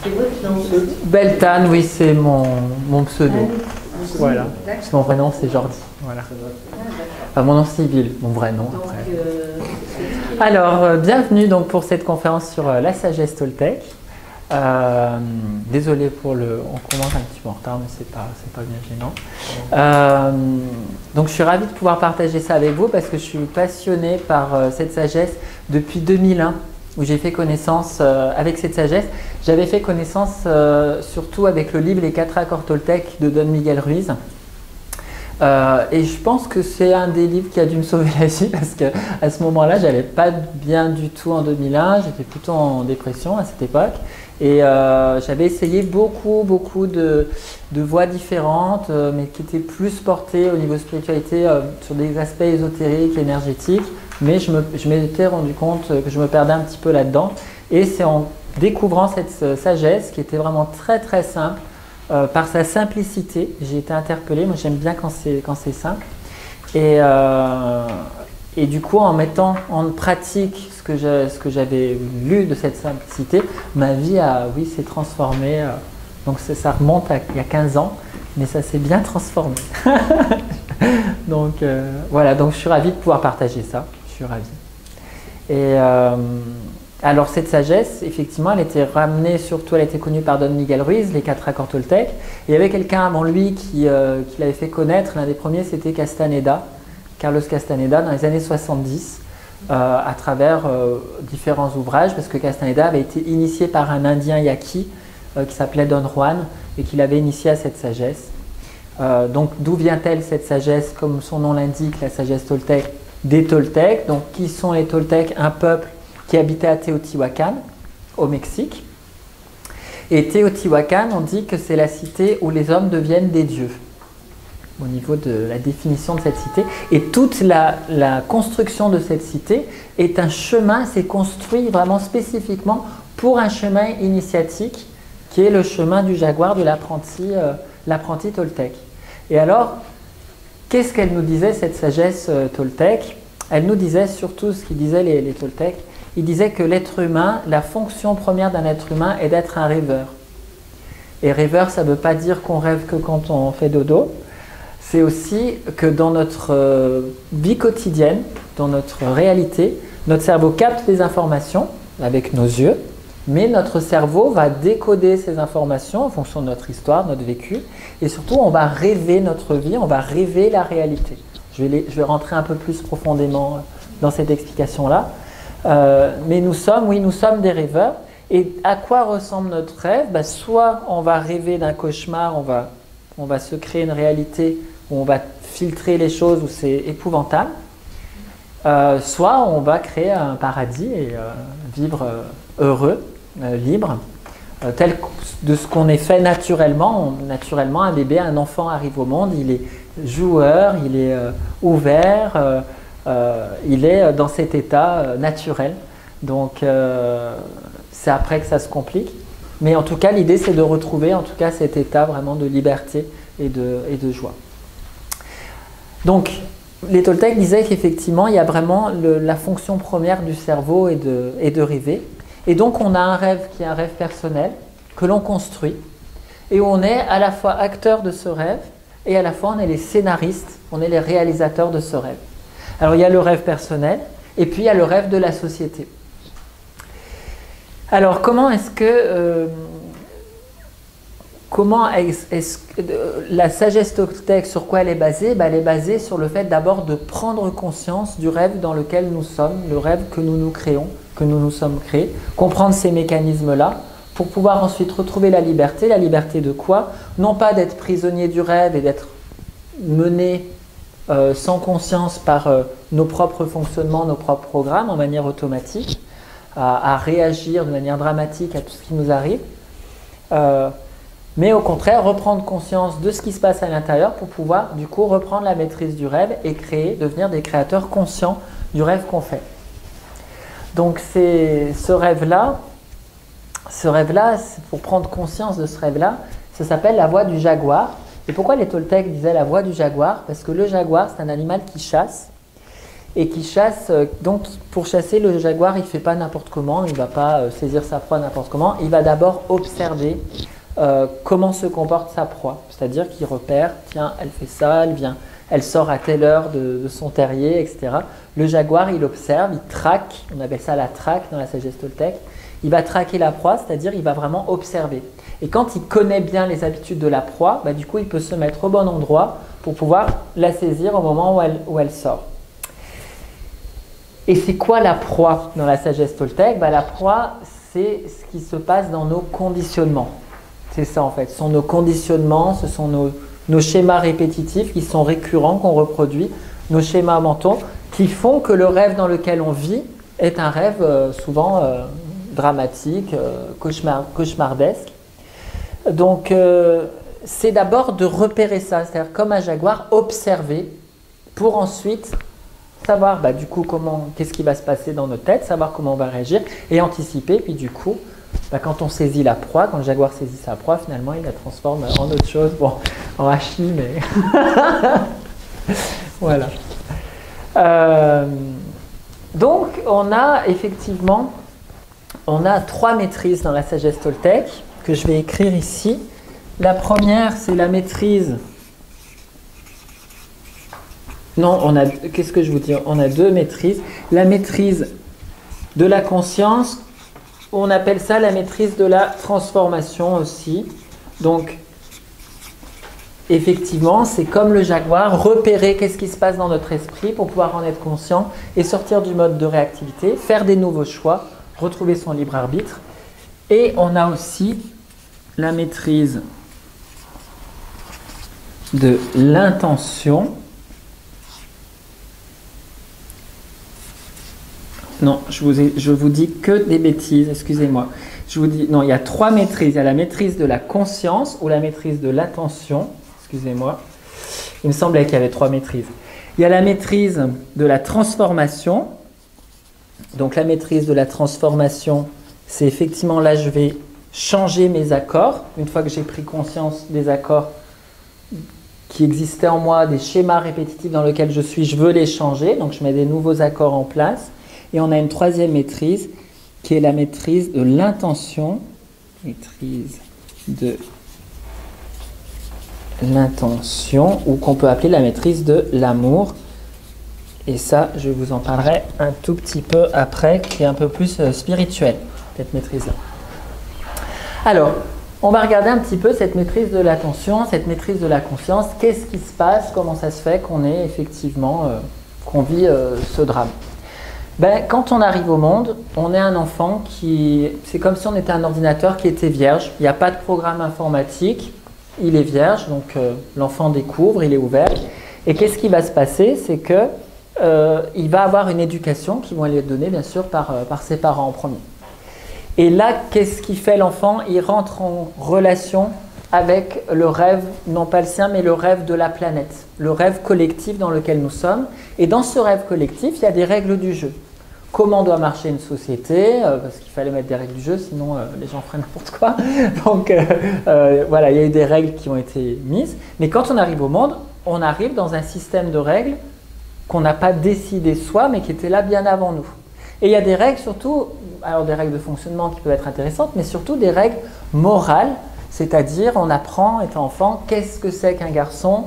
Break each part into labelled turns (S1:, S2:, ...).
S1: C'est votre nom.
S2: Beltane, oui, c'est mon pseudo. Voilà. Mon vrai nom, c'est Jordi. Voilà. Enfin, mon nom civil, mon vrai nom. Alors, bienvenue donc pour cette conférence sur la sagesse Toltec. Désolé pour on commence un petit peu en retard, mais c'est pas bien gênant. Donc, je suis ravi de pouvoir partager ça avec vous parce que je suis passionné par cette sagesse depuis 2001. Où j'ai fait connaissance avec cette sagesse. J'avais fait connaissance surtout avec le livre Les 4 accords Toltec de Don Miguel Ruiz. Et je pense que c'est un des livres qui a dû me sauver la vie parce qu'à ce moment-là, j'allais pas bien du tout en 2001. J'étais plutôt en dépression à cette époque. Et j'avais essayé beaucoup de voies différentes, mais qui étaient plus portées au niveau spiritualité sur des aspects ésotériques, énergétiques. Mais je m'étais rendu compte que je me perdais un petit peu là-dedans. Et c'est en découvrant cette sagesse qui était vraiment très simple, par sa simplicité, j'ai été interpellée. Moi, j'aime bien quand c'est simple. Et du coup, en mettant en pratique ce que j'avais lu de cette simplicité, ma vie s'est transformée. Donc ça remonte il y a 15 ans, mais ça s'est bien transformé. Donc voilà, donc je suis ravie de pouvoir partager ça. Je suis ravie. Et alors cette sagesse, effectivement, elle était ramenée surtout, elle était connue par Don Miguel Ruiz, les 4 accords Toltec. Et il y avait quelqu'un avant lui qui l'avait fait connaître. L'un des premiers, c'était Castaneda, Carlos Castaneda, dans les années 70, à travers différents ouvrages, parce que Castaneda avait été initié par un Indien yaqui qui s'appelait Don Juan et qui l'avait initié à cette sagesse. Donc d'où vient-elle cette sagesse? Comme son nom l'indique, la sagesse Toltec, des Toltecs. Donc qui sont les Toltecs? Un peuple qui habitait à Teotihuacan, au Mexique. Et Teotihuacan, on dit que c'est la cité où les hommes deviennent des dieux, au niveau de la définition de cette cité. Et toute la construction de cette cité est un chemin, c'est construit vraiment spécifiquement pour un chemin initiatique, qui est le chemin du jaguar, de l'apprenti Toltec. Et alors, qu'est-ce qu'elle nous disait, cette sagesse Toltec? Elle nous disait surtout ce qu'ils disaient les Toltecs. Ils disaient que l'être humain, la fonction première d'un être humain est d'être un rêveur. Et rêveur, ça ne veut pas dire qu'on rêve que quand on fait dodo. C'est aussi que dans notre vie quotidienne, dans notre réalité, notre cerveau capte des informations avec nos yeux, mais notre cerveau va décoder ces informations en fonction de notre histoire, notre vécu, et surtout on va rêver notre vie, on va rêver la réalité. Je vais rentrer un peu plus profondément dans cette explication-là. Mais nous sommes des rêveurs. Et à quoi ressemble notre rêve? Soit on va rêver d'un cauchemar, on va se créer une réalité où on va filtrer les choses, où c'est épouvantable. Soit on va créer un paradis et vivre heureux, libre, tel de ce qu'on est fait naturellement. Naturellement, un bébé, un enfant arrive au monde, il est joueur, il est ouvert, il est dans cet état naturel. Donc c'est après que ça se complique. Mais en tout cas, l'idée c'est de retrouver en tout cas cet état vraiment de liberté et de joie. Donc les Toltecs disaient qu'effectivement il y a vraiment la fonction première du cerveau et de rêver. Et donc on a un rêve qui est un rêve personnel que l'on construit et où on est à la fois acteur de ce rêve et à la fois on est les scénaristes, on est les réalisateurs de ce rêve. Alors il y a le rêve personnel et puis il y a le rêve de la société. Alors comment est-ce que la sagesse Toltec, sur quoi elle est basée? Elle est basée sur le fait d'abord de prendre conscience du rêve dans lequel nous sommes, le rêve que nous nous créons, que nous nous sommes créés, comprendre ces mécanismes-là pour pouvoir ensuite retrouver la liberté. La liberté de quoi? Non pas d'être prisonnier du rêve et d'être mené sans conscience par nos propres fonctionnements, nos propres programmes en manière automatique, à réagir de manière dramatique à tout ce qui nous arrive, mais au contraire reprendre conscience de ce qui se passe à l'intérieur pour pouvoir du coup reprendre la maîtrise du rêve et devenir des créateurs conscients du rêve qu'on fait. Donc ce rêve-là, pour prendre conscience de ce rêve-là, ça s'appelle la voie du jaguar. Et pourquoi les Toltecs disaient la voie du jaguar? Parce que le jaguar, c'est un animal qui chasse et qui chasse. Donc pour chasser, le jaguar, il ne fait pas n'importe comment, il ne va pas saisir sa proie n'importe comment, il va d'abord observer comment se comporte sa proie. C'est-à-dire qu'il repère, tiens, elle fait ça, elle sort à telle heure de son terrier, etc. Le jaguar, il observe, il traque, on appelle ça la traque dans la sagesse toltèque. Il va traquer la proie, c'est-à-dire il va vraiment observer. Et quand il connaît bien les habitudes de la proie, bah, du coup, il peut se mettre au bon endroit pour pouvoir la saisir au moment où elle sort. Et c'est quoi la proie dans la sagesse toltèque? Bah, la proie, c'est ce qui se passe dans nos conditionnements. C'est ça en fait. Ce sont nos conditionnements, ce sont nos schémas répétitifs qui sont récurrents, qu'on reproduit, nos schémas mentaux qui font que le rêve dans lequel on vit est un rêve souvent dramatique, cauchemardesque. Donc, c'est d'abord de repérer ça, c'est-à-dire comme un jaguar, observer pour ensuite savoir bah, du coup qu'est-ce qui va se passer dans notre tête, savoir comment on va réagir et anticiper. Puis du coup, bah, quand on saisit la proie, quand le jaguar saisit sa proie, finalement, il la transforme en autre chose, bon, en hachis, mais voilà. Donc, on a effectivement, on a 3 maîtrises dans la sagesse toltèque que je vais écrire ici. La première, c'est la maîtrise. Non, qu'est-ce que je vous dis? On a 2 maîtrises. La maîtrise de la conscience, on appelle ça la maîtrise de la transformation aussi. Donc, effectivement, c'est comme le jaguar, repérer qu'est-ce qui se passe dans notre esprit pour pouvoir en être conscient et sortir du mode de réactivité, faire des nouveaux choix, retrouver son libre arbitre. Et on a aussi la maîtrise de l'intention. Non, je vous dis que des bêtises, excusez-moi. Je vous dis, non, il y a 3 maîtrises. Il y a la maîtrise de la conscience ou la maîtrise de l'attention. Excusez-moi. Il me semblait qu'il y avait 3 maîtrises. Il y a la maîtrise de la transformation. Donc la maîtrise de la transformation, c'est effectivement là, je vais changer mes accords. Une fois que j'ai pris conscience des accords qui existaient en moi, des schémas répétitifs dans lesquels je suis, je veux les changer. Donc je mets des nouveaux accords en place. Et on a une 3e maîtrise qui est la maîtrise de l'intention. Maîtrise de l'intention, ou qu'on peut appeler la maîtrise de l'amour. Et ça, je vous en parlerai un tout petit peu après, qui est un peu plus spirituel, cette maîtrise-là. Alors, on va regarder un petit peu cette maîtrise de l'attention, cette maîtrise de la conscience. Qu'est-ce qui se passe? Comment ça se fait qu'on est effectivement, qu'on vit ce drame? Ben, quand on arrive au monde, on est un enfant c'est comme si on était un ordinateur qui était vierge. Il n'y a pas de programme informatique, il est vierge, donc l'enfant découvre, il est ouvert. Et qu'est-ce qui va se passer? C'est que il va avoir une éducation qui va lui être donnée bien sûr par ses parents en premier. Et là, qu'est-ce qui fait l'enfant? Il rentre en relation avec le rêve, non pas le sien, mais le rêve de la planète, le rêve collectif dans lequel nous sommes. Et dans ce rêve collectif, il y a des règles du jeu. Comment doit marcher une société, parce qu'il fallait mettre des règles du jeu, sinon les gens feraient n'importe quoi. Donc voilà, il y a eu des règles qui ont été mises. Mais quand on arrive au monde, on arrive dans un système de règles qu'on n'a pas décidé soi, mais qui était là bien avant nous. Et il y a des règles surtout, alors des règles de fonctionnement qui peuvent être intéressantes, mais surtout des règles morales, c'est-à-dire on apprend, étant enfant, qu'est-ce que c'est qu'un garçon,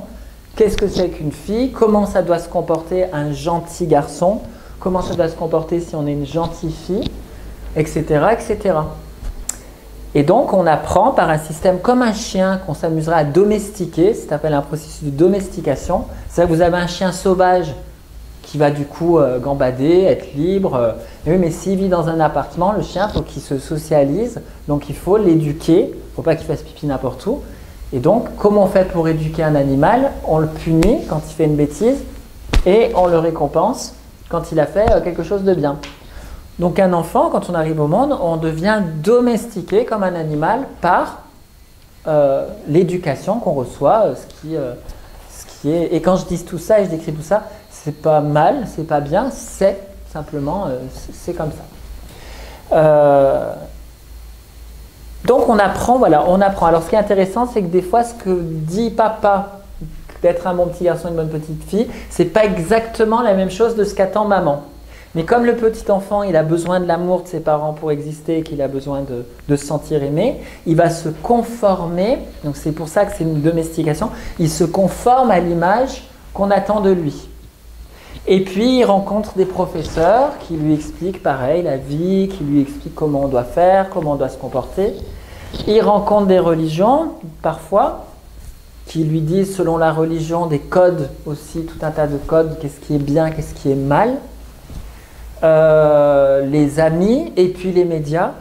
S2: qu'est-ce que c'est qu'une fille, comment ça doit se comporter un gentil garçon, comment ça doit se comporter si on est une gentille fille, etc., etc. Et donc, on apprend par un système comme un chien qu'on s'amuserait à domestiquer, ça s'appelle un processus de domestication. C'est-à-dire que vous avez un chien sauvage qui va du coup gambader, être libre. Mais s'il vit dans un appartement, le chien, il faut qu'il se socialise, donc il faut l'éduquer, il ne faut pas qu'il fasse pipi n'importe où. Et donc, comment on fait pour éduquer un animal? On le punit quand il fait une bêtise et on le récompense quand il a fait quelque chose de bien. Donc un enfant, quand on arrive au monde, on devient domestiqué comme un animal par l'éducation qu'on reçoit, ce qui est... Et quand je dis tout ça et je décris tout ça, c'est pas mal, c'est pas bien, c'est simplement, c'est comme ça. Donc on apprend, voilà, on apprend. Alors ce qui est intéressant, c'est que des fois, ce que dit papa d'être un bon petit garçon, une bonne petite fille, c'est pas exactement la même chose de ce qu'attend maman. Mais comme le petit enfant, il a besoin de l'amour de ses parents pour exister, qu'il a besoin de se sentir aimé, il va se conformer, donc c'est pour ça que c'est une domestication, il se conforme à l'image qu'on attend de lui. Et puis il rencontre des professeurs qui lui expliquent pareil la vie, qui lui expliquent comment on doit faire, comment on doit se comporter. Il rencontre des religions parfois qui lui disent selon la religion des codes aussi, tout un tas de codes, qu'est-ce qui est bien, qu'est-ce qui est mal. Les amis et puis les médias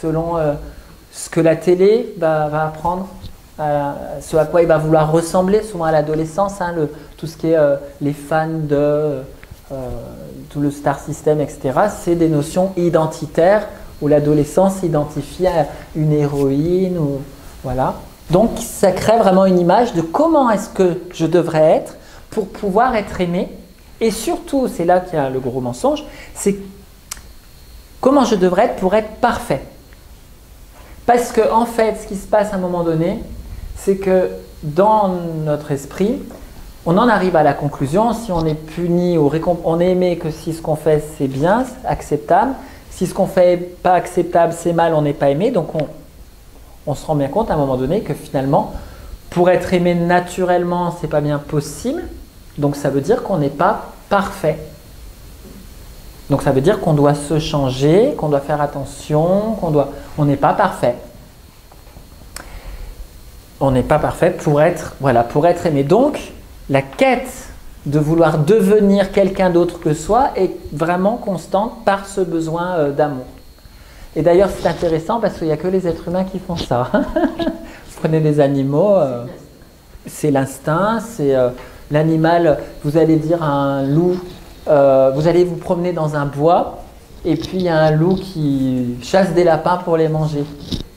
S2: selon ce que la télé va apprendre, ce à quoi il va vouloir ressembler souvent à l'adolescence, hein, tout ce qui est les fans de tout le star system, etc. C'est des notions identitaires où l'adolescent s'identifie à une héroïne ou voilà. Donc ça crée vraiment une image de comment est-ce que je devrais être pour pouvoir être aimé. Et surtout, c'est là qu'il y a le gros mensonge, c'est comment je devrais être pour être parfait. Parce que en fait, ce qui se passe à un moment donné, c'est que dans notre esprit, on en arrive à la conclusion, si on est puni ou on est aimé que si ce qu'on fait c'est bien, acceptable, si ce qu'on fait pas acceptable, c'est mal, on n'est pas aimé, donc on se rend bien compte à un moment donné que finalement, pour être aimé naturellement, c'est pas bien possible. Donc ça veut dire qu'on n'est pas parfait. Donc ça veut dire qu'on doit se changer, qu'on doit faire attention, on n'est pas parfait. On n'est pas parfait pour être aimé. Donc la quête de vouloir devenir quelqu'un d'autre que soi est vraiment constante par ce besoin d'amour. Et d'ailleurs c'est intéressant parce qu'il n'y a que les êtres humains qui font ça. Vous prenez des animaux, c'est l'instinct, c'est... l'animal, vous allez dire à un loup, vous allez vous promener dans un bois et puis il y a un loup qui chasse des lapins pour les manger.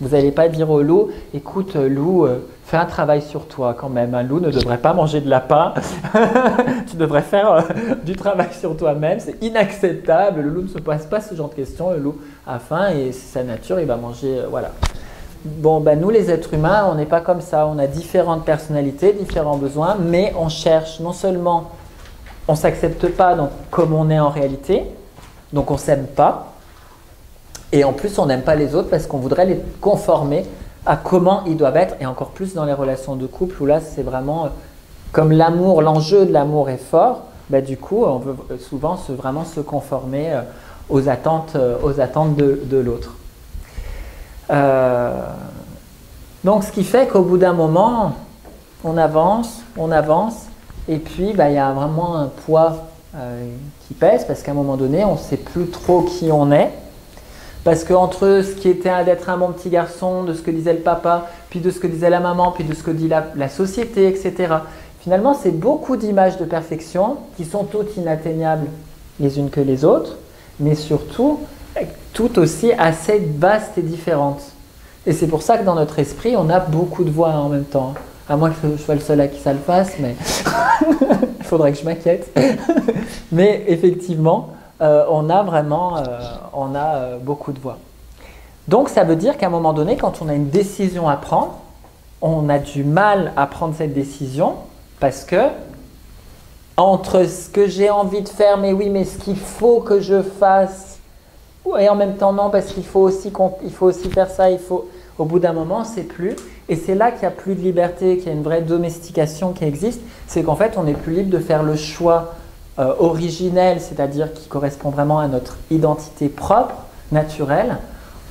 S2: Vous n'allez pas dire au loup, écoute loup, fais un travail sur toi quand même. Un loup ne devrait pas manger de lapin, tu devrais faire du travail sur toi-même, c'est inacceptable. Le loup ne se pose pas ce genre de questions, le loup a faim et c'est sa nature, il va manger, voilà. Bon, ben nous les êtres humains, on n'est pas comme ça, on a différentes personnalités, différents besoins, mais on cherche non seulement, on ne s'accepte pas donc, comme on est en réalité, donc on ne s'aime pas, et en plus on n'aime pas les autres parce qu'on voudrait les conformer à comment ils doivent être, et encore plus dans les relations de couple où là c'est vraiment, comme l'amour, l'enjeu de l'amour est fort, ben, du coup on veut souvent vraiment se conformer aux attentes de l'autre. Donc ce qui fait qu'au bout d'un moment, on avance, et puis il y a vraiment un poids qui pèse, parce qu'à un moment donné, on ne sait plus trop qui on est, parce qu'entre ce qui était d'être un bon petit garçon, de ce que disait le papa, puis de ce que disait la maman, puis de ce que dit la société, etc. Finalement, c'est beaucoup d'images de perfection qui sont toutes inatteignables les unes que les autres, mais surtout toutes aussi assez vastes et différentes. Et c'est pour ça que dans notre esprit, on a beaucoup de voix en même temps. À moins que je sois le seul à qui ça le fasse, mais il faudrait que je m'inquiète. Mais effectivement, on a vraiment beaucoup de voix. Donc ça veut dire qu'à un moment donné, quand on a une décision à prendre, on a du mal à prendre cette décision parce que entre ce que j'ai envie de faire, mais oui, mais ce qu'il faut que je fasse, et en même temps non, parce qu'il faut aussi faire ça, au bout d'un moment, c'est plus. Et c'est là qu'il n'y a plus de liberté, qu'il y a une vraie domestication qui existe, c'est qu'en fait, on n'est plus libre de faire le choix originel, c'est-à-dire qui correspond vraiment à notre identité propre, naturelle.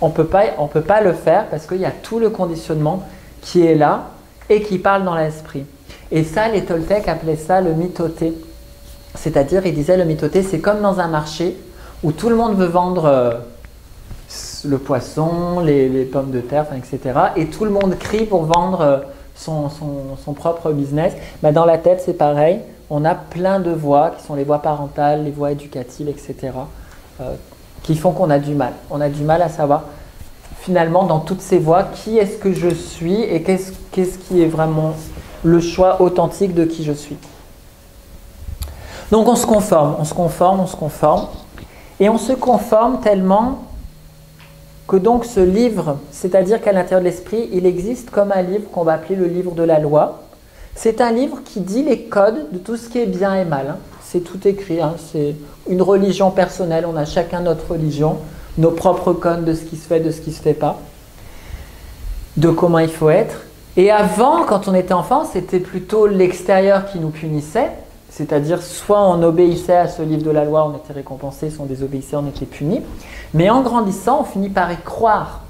S2: On ne peut pas le faire parce qu'il y a tout le conditionnement qui est là et qui parle dans l'esprit. Et ça, les Toltecs appelaient ça le mitoté. C'est-à-dire, ils disaient le mitoté, c'est comme dans un marché où tout le monde veut vendre le poisson, les pommes de terre, etc. Et tout le monde crie pour vendre son propre business. Dans la tête, c'est pareil. On a plein de voix qui sont les voix parentales, les voix éducatives, etc. Qui font qu'on a du mal. On a du mal à savoir finalement dans toutes ces voix qui est-ce que je suis et qu'est-ce qui est vraiment le choix authentique de qui je suis. Donc on se conforme. Et on se conforme tellement que donc ce livre, c'est-à-dire qu'à l'intérieur de l'esprit, il existe comme un livre qu'on va appeler le livre de la loi, C'est un livre qui dit les codes de tout ce qui est bien et mal. Hein. C'est tout écrit. Hein. C'est une religion personnelle. On a chacun notre religion, nos propres codes de ce qui se fait, de ce qui ne se fait pas, de comment il faut être. Et avant, quand on était enfant, c'était plutôt l'extérieur qui nous punissait. C'est-à-dire, soit on obéissait à ce livre de la loi, on était récompensé, soit on désobéissait, on était puni. Mais en grandissant, on finit par y croire.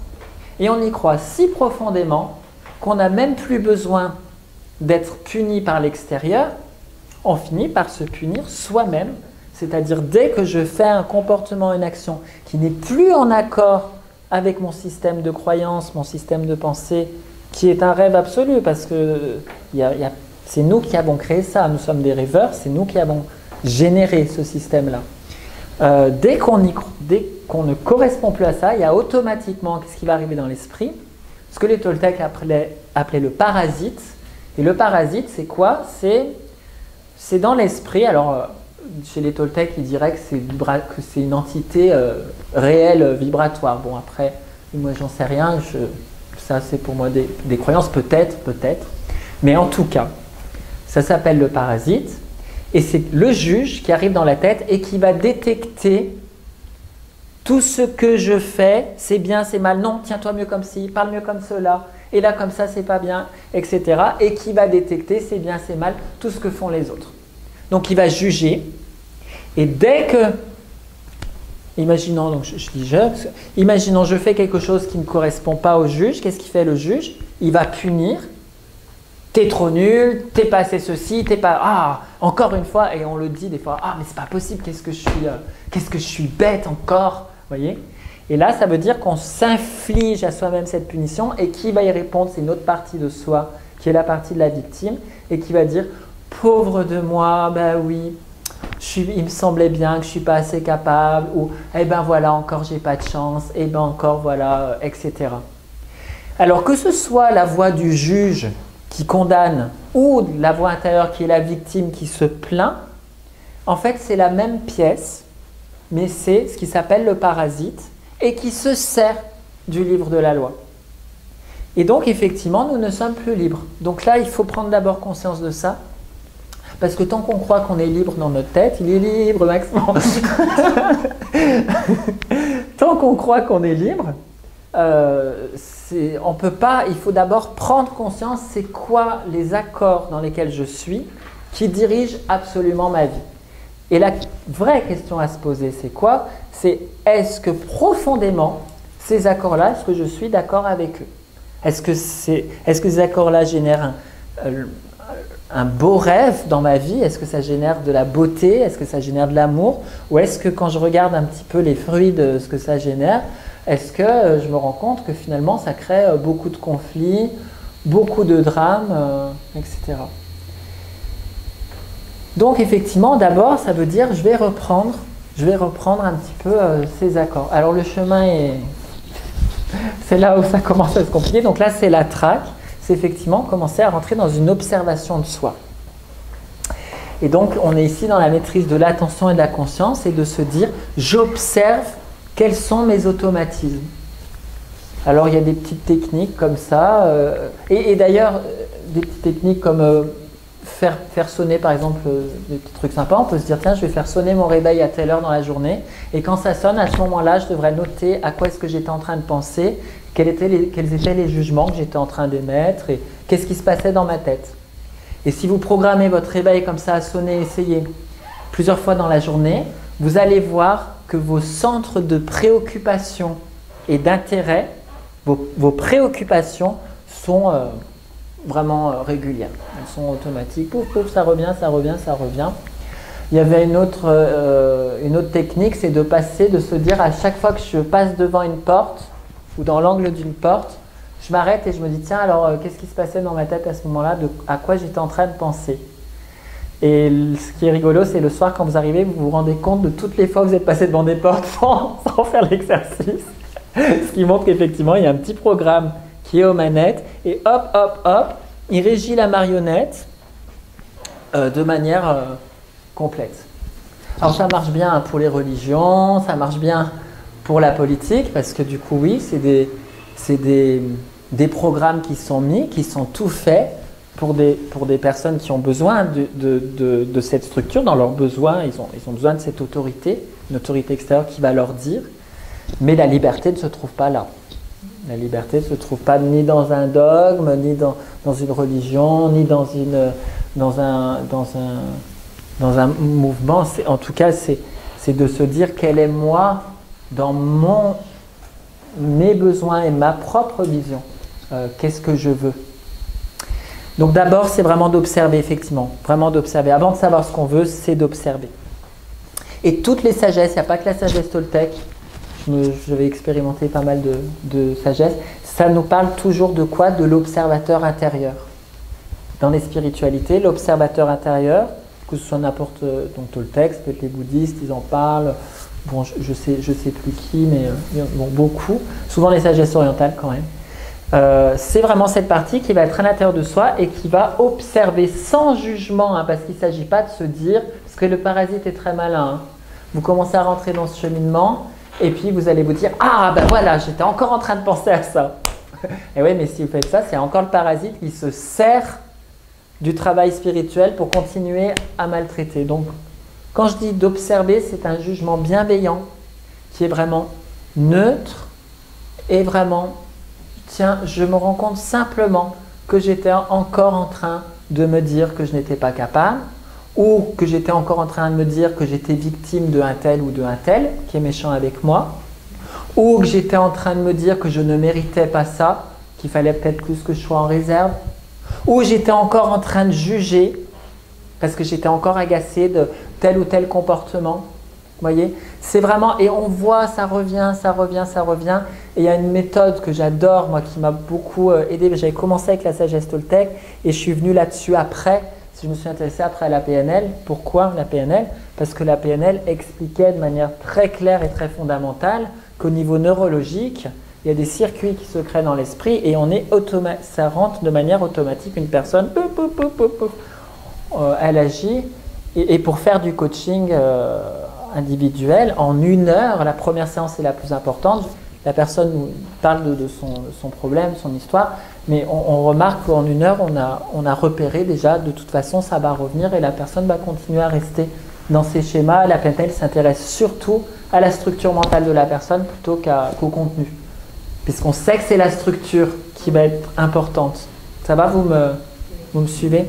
S2: Et on y croit si profondément qu'on n'a même plus besoin d'être puni par l'extérieur, on finit par se punir soi-même. C'est-à-dire, dès que je fais un comportement, une action qui n'est plus en accord avec mon système de croyance, mon système de pensée, qui est un rêve absolu, parce que c'est nous qui avons créé ça, nous sommes des rêveurs, c'est nous qui avons généré ce système-là. Dès qu'on ne correspond plus à ça, il y a automatiquement qu'est-ce qui va arriver dans l'esprit, ce que les Toltecs appelaient le parasite. Et le parasite, c'est quoi? C'est dans l'esprit. Alors, chez les Toltecs, ils diraient que c'est une entité réelle, vibratoire. Bon, après, moi, j'en sais rien. Ça, c'est pour moi des croyances, peut-être. Mais en tout cas, ça s'appelle le parasite. Et c'est le juge qui arrive dans la tête et qui va détecter tout ce que je fais, c'est bien, c'est mal, non, tiens-toi mieux comme ci, parle mieux comme cela, et là comme ça, c'est pas bien, etc. Et qui va détecter, c'est bien, c'est mal, tout ce que font les autres. Donc il va juger, et dès que, imaginons, donc je dis imaginons je fais quelque chose qui ne correspond pas au juge, qu'est-ce qu'il fait le juge? Il va punir. T'es trop nul, t'es pas assez ceci, t'es pas... Ah, encore une fois, et on le dit des fois, ah, mais c'est pas possible, qu'est-ce que je suis bête encore, voyez? Et là, ça veut dire qu'on s'inflige à soi-même cette punition, et qui va y répondre? C'est une autre partie de soi, qui est la partie de la victime, et qui va dire, pauvre de moi, ben oui, il me semblait bien que je suis pas assez capable, ou, eh ben voilà, encore j'ai pas de chance, eh ben encore voilà, etc. Alors que ce soit la voix du juge, qui condamne, ou la voix intérieure qui est la victime qui se plaint, en fait c'est la même pièce, mais c'est ce qui s'appelle le parasite et qui se sert du livre de la loi. Et donc effectivement nous ne sommes plus libres. Donc là il faut prendre d'abord conscience de ça, parce que tant qu'on croit qu'on est libre dans notre tête, il est libre Max. Tant qu'on croit qu'on est libre, on peut pas, il faut d'abord prendre conscience c'est quoi les accords dans lesquels je suis qui dirigent absolument ma vie. Et la vraie question à se poser c'est quoi? C'est est-ce que profondément ces accords-là, est-ce que je suis d'accord avec eux? Est-ce que ces accords-là génèrent un beau rêve dans ma vie? Est-ce que ça génère de la beauté? Est-ce que ça génère de l'amour? Ou est-ce que quand je regarde un petit peu les fruits de ce que ça génère, est-ce que je me rends compte que finalement ça crée beaucoup de conflits, beaucoup de drames, etc. Donc effectivement, d'abord, ça veut dire je vais reprendre un petit peu ces accords. Alors le chemin c'est là où ça commence à se compliquer. Donc là, c'est la traque. C'est effectivement commencer à rentrer dans une observation de soi. Et donc, on est ici dans la maîtrise de l'attention et de la conscience et de se dire, j'observe quels sont mes automatismes. Alors, il y a des petites techniques comme ça. Et d'ailleurs, des petites techniques comme faire sonner, par exemple, des petits trucs sympas. On peut se dire, tiens, je vais faire sonner mon réveil à telle heure dans la journée. Et quand ça sonne, à ce moment-là, je devrais noter à quoi est-ce que j'étais en train de penser, quels étaient les jugements que j'étais en train d'émettre et qu'est-ce qui se passait dans ma tête. Et si vous programmez votre réveil comme ça à sonner, essayez plusieurs fois dans la journée, vous allez voir que vos centres de préoccupation et d'intérêt, vos préoccupations sont vraiment régulières. Elles sont automatiques. Pouf, pouf, ça revient, ça revient, ça revient. Il y avait une autre technique, c'est de se dire à chaque fois que je passe devant une porte ou dans l'angle d'une porte, je m'arrête et je me dis tiens alors qu'est-ce qui se passait dans ma tête à ce moment-là, à quoi j'étais en train de penser. Et ce qui est rigolo, c'est le soir quand vous arrivez, vous vous rendez compte de toutes les fois que vous êtes passé devant des portes sans faire l'exercice. Ce qui montre qu'effectivement il y a un petit programme qui est aux manettes et hop, hop, hop, il régit la marionnette de manière complète. Alors ça marche bien pour les religions, ça marche bien pour la politique, parce que du coup oui, c'est des programmes qui sont mis, qui sont tout faits pour des personnes qui ont besoin de cette structure, dans leurs besoins, ils ont besoin de cette autorité, une autorité extérieure qui va leur dire, mais la liberté ne se trouve pas là. La liberté ne se trouve pas ni dans un dogme, ni dans une religion, ni dans un mouvement. En tout cas, c'est de se dire quel est moi dans mes besoins et ma propre vision. Qu'est-ce que je veux? Donc d'abord, c'est vraiment d'observer, effectivement. Vraiment d'observer. Avant de savoir ce qu'on veut, c'est d'observer. Et toutes les sagesses, il n'y a pas que la sagesse Toltec. Je vais expérimenter pas mal de sagesse. Ça nous parle toujours de quoi? De l'observateur intérieur. Dans les spiritualités, l'observateur intérieur, que ce soit n'importe, donc Toltec, peut-être les bouddhistes, ils en parlent. Bon, je sais plus qui, mais bon, beaucoup. Souvent les sagesses orientales quand même. C'est vraiment cette partie qui va être à l'intérieur de soi et qui va observer sans jugement, hein, parce qu'il ne s'agit pas de se dire, parce que le parasite est très malin. Hein. Vous commencez à rentrer dans ce cheminement. Et puis vous allez vous dire, ah ben voilà, j'étais encore en train de penser à ça. Et oui, mais si vous faites ça, c'est encore le parasite qui se sert du travail spirituel pour continuer à maltraiter. Donc, quand je dis d'observer, c'est un jugement bienveillant qui est vraiment neutre et vraiment, tiens, je me rends compte simplement que j'étais encore en train de me dire que je n'étais pas capable, ou que j'étais encore en train de me dire que j'étais victime de un tel ou de un tel qui est méchant avec moi, ou que j'étais en train de me dire que je ne méritais pas ça, qu'il fallait peut-être plus que je sois en réserve, ou j'étais encore en train de juger parce que j'étais encore agacé de tel ou tel comportement. Vous voyez, c'est vraiment, et on voit, ça revient, ça revient, ça revient. Et il y a une méthode que j'adore, moi, qui m'a beaucoup aidé. J'avais commencé avec la sagesse Toltec et je suis venu là-dessus après. Je me suis intéressé après à la PNL. Pourquoi la PNL? Parce que la PNL expliquait de manière très claire et très fondamentale qu'au niveau neurologique, il y a des circuits qui se créent dans l'esprit et ça rentre de manière automatique. Une personne, elle agit. Et pour faire du coaching individuel, en 1 heure, la première séance est la plus importante. La personne nous parle de son problème, son histoire, mais on remarque qu'en 1 heure, on a repéré déjà, de toute façon, ça va revenir et la personne va continuer à rester dans ses schémas. La PNL s'intéresse surtout à la structure mentale de la personne plutôt qu'au contenu, puisqu'on sait que c'est la structure qui va être importante. Ça va, vous me suivez?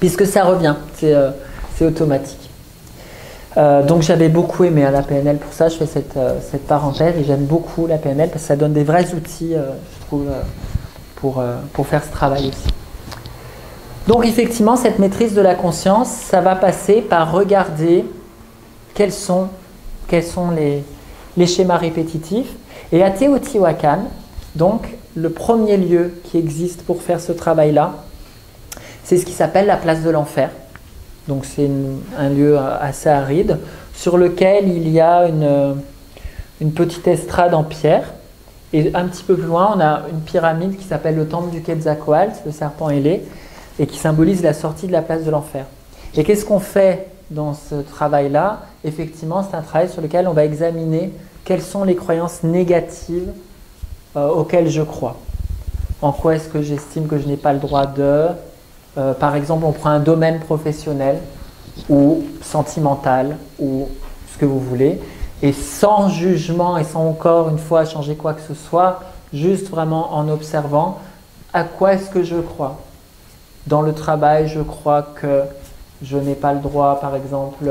S2: Puisque ça revient, c'est automatique. Donc j'avais beaucoup aimé la PNL, pour ça je fais cette parenthèse et j'aime beaucoup la PNL parce que ça donne des vrais outils, je trouve, pour faire ce travail aussi. Donc effectivement, cette maîtrise de la conscience, ça va passer par regarder quels sont les schémas répétitifs. Et à Teotihuacan, donc le premier lieu qui existe pour faire ce travail-là, c'est ce qui s'appelle la place de l'enfer. Donc c'est un lieu assez aride sur lequel il y a une petite estrade en pierre. Et un petit peu plus loin, on a une pyramide qui s'appelle le temple du Quetzalcoatl, le serpent ailé, et qui symbolise la sortie de la place de l'enfer. Et qu'est-ce qu'on fait dans ce travail-là? Effectivement, c'est un travail sur lequel on va examiner quelles sont les croyances négatives auxquelles je crois. En quoi est-ce que j'estime que je n'ai pas le droit de... par exemple, on prend un domaine professionnel ou sentimental ou ce que vous voulez, et sans jugement et sans encore une fois changer quoi que ce soit, juste vraiment en observant à quoi est-ce que je crois. Dans le travail, je crois que je n'ai pas le droit, par exemple,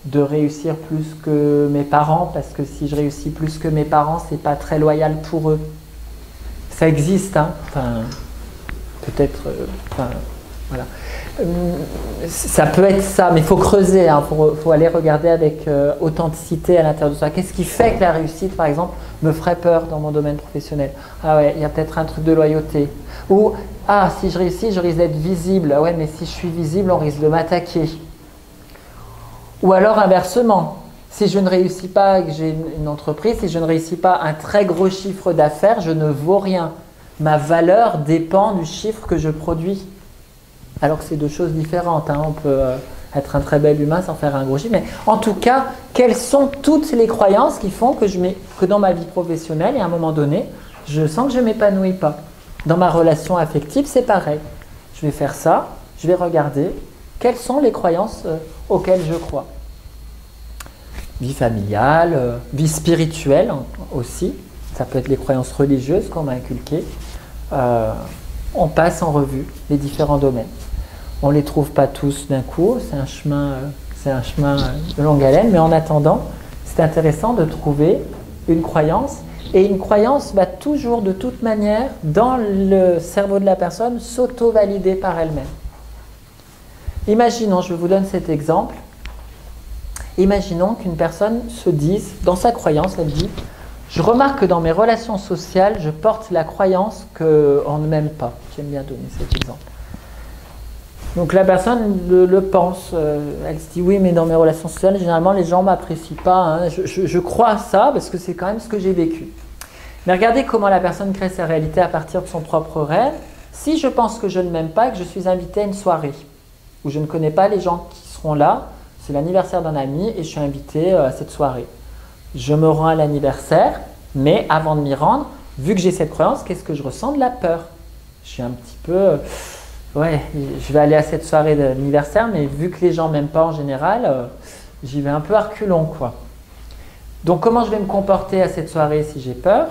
S2: de réussir plus que mes parents, parce que si je réussis plus que mes parents, c'est pas très loyal pour eux. Ça existe, hein. Enfin, peut-être... voilà. Ça peut être ça, mais il faut creuser, hein, faut aller regarder avec authenticité à l'intérieur de soi. Qu'est-ce qui fait que la réussite, par exemple, me ferait peur dans mon domaine professionnel? Ah ouais, il y a peut-être un truc de loyauté. Ou, ah, si je réussis, je risque d'être visible. Ah ouais, mais si je suis visible, on risque de m'attaquer. Ou alors inversement, si je ne réussis pas, que j'ai une entreprise, si je ne réussis pas un très gros chiffre d'affaires, je ne vaux rien. Ma valeur dépend du chiffre que je produis. Alors que c'est 2 choses différentes, hein. On peut être un très bel humain sans faire un gros chiffre. Mais en tout cas, quelles sont toutes les croyances qui font que dans ma vie professionnelle, et à un moment donné, je sens que je ne m'épanouis pas. Dans ma relation affective, c'est pareil. je vais faire ça, je vais regarder quelles sont les croyances auxquelles je crois. Vie familiale, vie spirituelle aussi, ça peut être les croyances religieuses qu'on m'a inculquées. On passe en revue les différents domaines. On ne les trouve pas tous d'un coup, c'est un chemin de longue haleine, mais en attendant, c'est intéressant de trouver une croyance, et une croyance va toujours, de toute manière, dans le cerveau de la personne, s'auto-valider par elle-même. Imaginons, je vous donne cet exemple, imaginons qu'une personne se dise, dans sa croyance, elle dit « Je remarque que dans mes relations sociales, je porte la croyance qu'on ne m'aime pas. » J'aime bien donner cet exemple. Donc la personne le pense, elle se dit « Oui, mais dans mes relations sociales, généralement, les gens ne m'apprécient pas. Hein. Je crois à ça parce que c'est quand même ce que j'ai vécu. » Mais regardez comment la personne crée sa réalité à partir de son propre rêve. Si je pense que je ne m'aime pas et que je suis invité à une soirée où je ne connais pas les gens qui seront là, c'est l'anniversaire d'un ami et je suis invité à cette soirée. Je me rends à l'anniversaire, mais avant de m'y rendre, vu que j'ai cette croyance, qu'est-ce que je ressens? De la peur. Je suis un petit peu... ouais, je vais aller à cette soirée d'anniversaire, mais vu que les gens ne m'aiment pas en général, j'y vais un peu à reculons, quoi. Donc comment je vais me comporter à cette soirée si j'ai peur?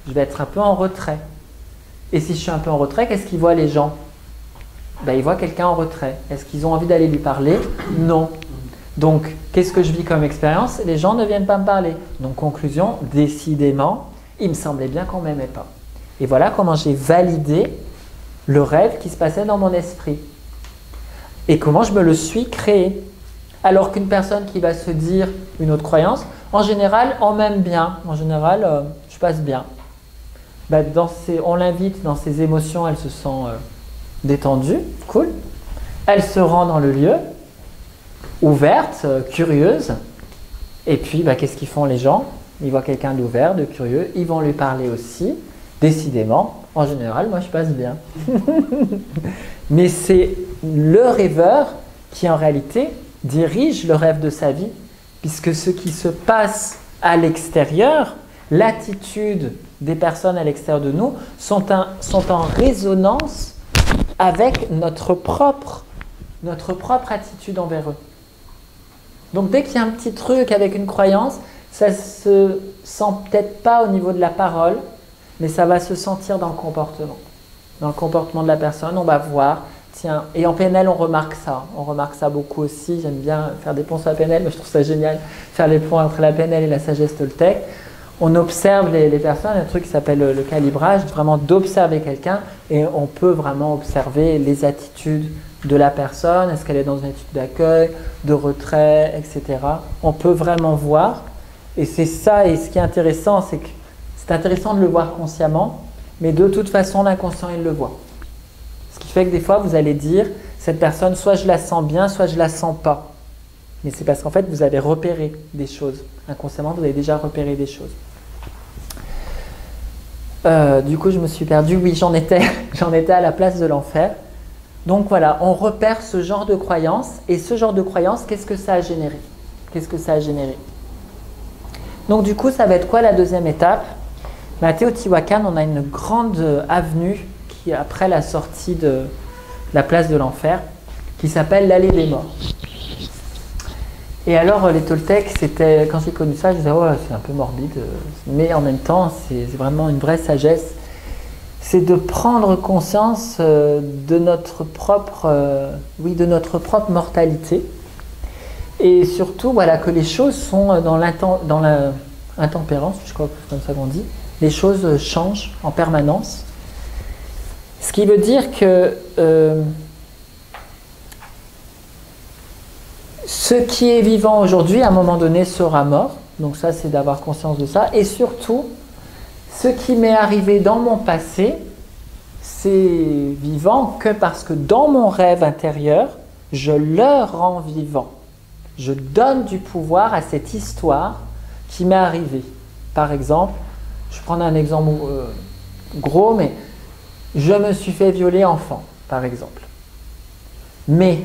S2: Je vais être un peu en retrait. Et si je suis un peu en retrait, qu'est-ce qu'ils voient les gens? Ben, ils voient quelqu'un en retrait. Est-ce qu'ils ont envie d'aller lui parler? Non. Donc, qu'est-ce que je vis comme expérience? Les gens ne viennent pas me parler. Donc, conclusion, décidément, il me semblait bien qu'on ne m'aimait pas. Et voilà comment j'ai validé le rêve qui se passait dans mon esprit. Et comment je me le suis créé. Alors qu'une personne qui va se dire une autre croyance, en général, on m'aime bien. En général, je passe bien. Ben, on l'invite dans ses émotions, elle se sent détendue, cool. Elle se rend dans le lieu, ouverte, curieuse. Et puis, ben, qu'est-ce qu'ils font les gens? Ils voient quelqu'un d'ouvert, de curieux, ils vont lui parler aussi. Décidément, en général, moi je passe bien. Mais c'est le rêveur qui en réalité dirige le rêve de sa vie, puisque ce qui se passe à l'extérieur, l'attitude des personnes à l'extérieur de nous, sont en résonance avec notre propre attitude envers eux. Donc dès qu'il y a un petit truc avec une croyance, ça se sent peut-être pas au niveau de la parole, mais ça va se sentir dans le comportement. Dans le comportement de la personne, on va voir, tiens, et en PNL on remarque ça beaucoup aussi, j'aime bien faire des ponts sur la PNL, mais je trouve ça génial, faire les ponts entre la PNL et la sagesse Toltec. On observe les personnes, un truc qui s'appelle le calibrage, vraiment d'observer quelqu'un, et on peut vraiment observer les attitudes de la personne, est-ce qu'elle est dans une attitude d'accueil, de retrait, etc. On peut vraiment voir, et c'est ça, et ce qui est intéressant, c'est que c'est intéressant de le voir consciemment, mais de toute façon, l'inconscient, il le voit. Ce qui fait que des fois, vous allez dire, cette personne, soit je la sens bien, soit je la sens pas. Mais c'est parce qu'en fait, vous avez repéré des choses. Inconsciemment, vous avez déjà repéré des choses. Du coup, je me suis perdu. Oui, j'en étais à la place de l'enfer. Donc voilà, on repère ce genre de croyance. Et ce genre de croyance, qu'est-ce que ça a généré? Qu'est-ce que ça a généré? Donc du coup, ça va être quoi la deuxième étape? À Teotihuacan, on a une grande avenue qui, après la sortie de la place de l'enfer, qui s'appelle l'allée des morts. Et alors, les Toltecs, quand j'ai connu ça, je disais, oh, c'est un peu morbide, mais en même temps, c'est vraiment une vraie sagesse. C'est de prendre conscience de notre propre mortalité. Et surtout, voilà, que les choses sont dans l'intempérance, je crois que c'est comme ça qu'on dit. Les choses changent en permanence. Ce qui veut dire que ce qui est vivant aujourd'hui, à un moment donné, sera mort. Donc ça, c'est d'avoir conscience de ça. Et surtout, ce qui m'est arrivé dans mon passé, c'est vivant que parce que dans mon rêve intérieur, je le rends vivant. Je donne du pouvoir à cette histoire qui m'est arrivée. Par exemple, je prends un exemple gros, mais je me suis fait violer enfant, par exemple. Mais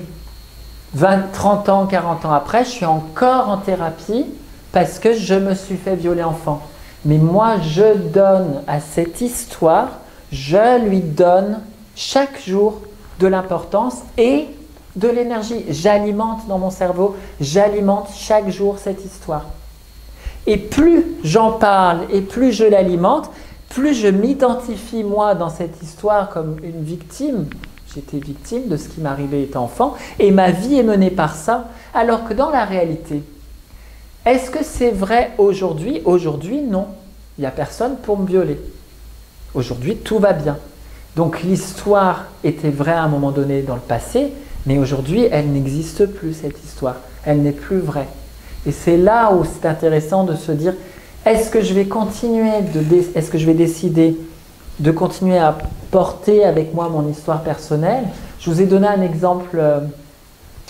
S2: 20, 30 ans, 40 ans après, je suis encore en thérapie parce que je me suis fait violer enfant. Mais moi, je donne à cette histoire, je lui donne chaque jour de l'importance et de l'énergie. J'alimente dans mon cerveau, j'alimente chaque jour cette histoire. Et plus j'en parle et plus je l'alimente, plus je m'identifie moi dans cette histoire comme une victime. J'étais victime de ce qui m'arrivait étant enfant et ma vie est menée par ça. Alors que dans la réalité, est-ce que c'est vrai aujourd'hui? Aujourd'hui, non. Il n'y a personne pour me violer. Aujourd'hui, tout va bien. Donc l'histoire était vraie à un moment donné dans le passé, mais aujourd'hui, elle n'existe plus, cette histoire. Elle n'est plus vraie. Et c'est là où c'est intéressant de se dire, est-ce que je vais continuer, est-ce que je vais décider de continuer à porter avec moi mon histoire personnelle? Je vous ai donné un exemple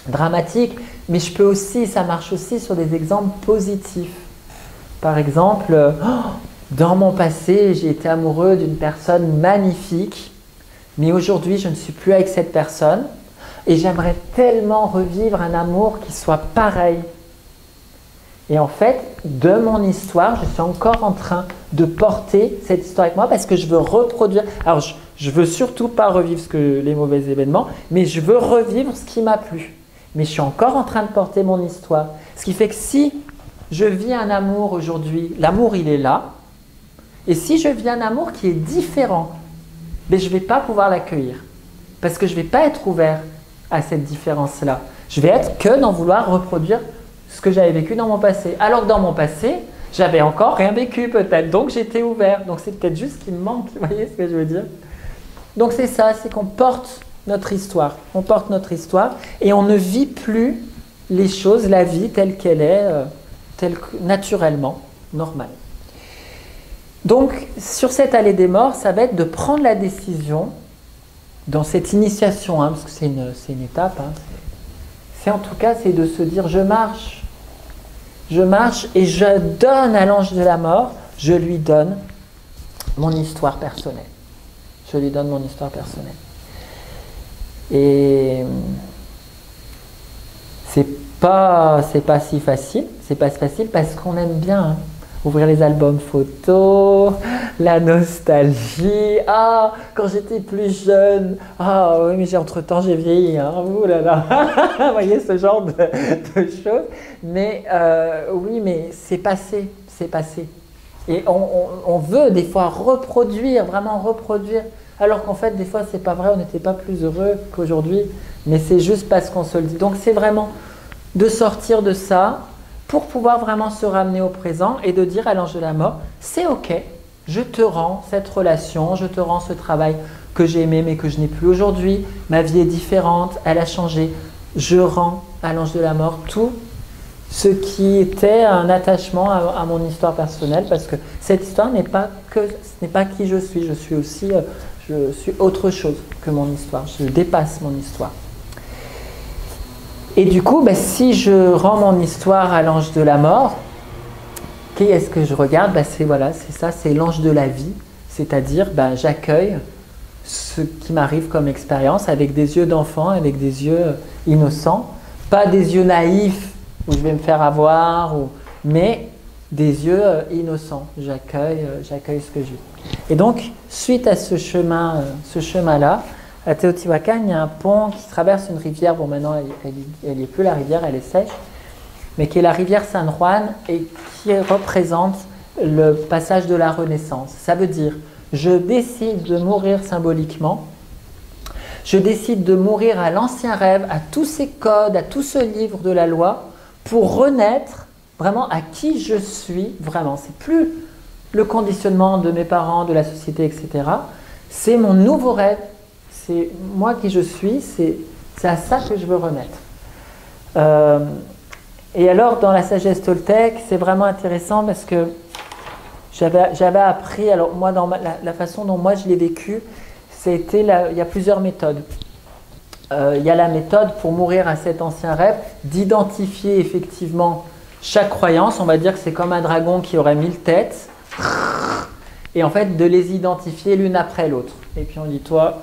S2: dramatique, mais je peux aussi, ça marche aussi sur des exemples positifs. Par exemple, dans mon passé, j'ai été amoureux d'une personne magnifique, mais aujourd'hui, je ne suis plus avec cette personne et j'aimerais tellement revivre un amour qui soit pareil. Et en fait, de mon histoire, je suis encore en train de porter cette histoire avec moi parce que je veux reproduire. Alors, je veux surtout pas revivre les mauvais événements, mais je veux revivre ce qui m'a plu. Mais je suis encore en train de porter mon histoire. Ce qui fait que si je vis un amour aujourd'hui, l'amour il est là. Et si je vis un amour qui est différent, ben, je ne vais pas pouvoir l'accueillir. Parce que je ne vais pas être ouvert à cette différence-là. Je vais être que d'en vouloir reproduire ce que j'avais vécu dans mon passé. Alors que dans mon passé, j'avais encore rien vécu peut-être. Donc j'étais ouvert. Donc c'est peut-être juste ce qui me manque. Vous voyez ce que je veux dire? Donc c'est ça, c'est qu'on porte notre histoire. On porte notre histoire et on ne vit plus les choses, la vie telle qu'elle est, naturellement, normale. Donc, sur cette allée des morts, ça va être de prendre la décision, dans cette initiation, parce que c'est une étape, c'est en tout cas, c'est de se dire, je marche et je donne à l'ange de la mort, je lui donne mon histoire personnelle. Je lui donne mon histoire personnelle. Et c'est pas si facile, parce qu'on aime bien ouvrir les albums photos, la nostalgie. Ah, quand j'étais plus jeune. Ah oui, mais entre-temps j'ai vieilli. Ouh là là. Vous voyez ce genre de choses. Mais oui, mais c'est passé, c'est passé. Et on veut des fois reproduire, vraiment reproduire. Alors qu'en fait, des fois, c'est pas vrai, on n'était pas plus heureux qu'aujourd'hui. Mais c'est juste parce qu'on se le dit. Donc c'est vraiment de sortir de ça pour pouvoir vraiment se ramener au présent et de dire à l'ange de la mort, c'est ok, je te rends cette relation, je te rends ce travail que j'ai aimé mais que je n'ai plus aujourd'hui, ma vie est différente, elle a changé, je rends à l'ange de la mort tout ce qui était un attachement à mon histoire personnelle parce que cette histoire ce n'est pas qui je suis aussi, je suis autre chose que mon histoire, je dépasse mon histoire. Et du coup, si je rends mon histoire à l'ange de la mort, qui est-ce que je regarde? C'est l'ange de la vie, c'est-à-dire j'accueille ce qui m'arrive comme expérience avec des yeux d'enfant, avec des yeux innocents, pas des yeux naïfs où je vais me faire avoir, mais des yeux innocents. J'accueille ce que je vis. Et donc, suite à ce chemin-là, à Teotihuacan, il y a un pont qui traverse une rivière. Bon, maintenant, elle n'est plus la rivière, elle est sèche, mais qui est la rivière San Juan et qui représente le passage de la Renaissance. Ça veut dire, je décide de mourir symboliquement, je décide de mourir à l'ancien rêve, à tous ces codes, à tout ce livre de la loi, pour renaître vraiment à qui je suis vraiment. C'est plus le conditionnement de mes parents, de la société, etc. C'est mon nouveau rêve. C'est moi qui je suis, c'est à ça que je veux renaître. Et alors, dans la sagesse toltèque, c'est vraiment intéressant parce que j'avais appris, alors moi, dans la façon dont moi je l'ai vécu, il y a plusieurs méthodes. Il y a la méthode pour mourir à cet ancien rêve, d'identifier effectivement chaque croyance. On va dire que c'est comme un dragon qui aurait 1000 têtes. Et en fait, de les identifier l'une après l'autre. Et puis on dit, toi,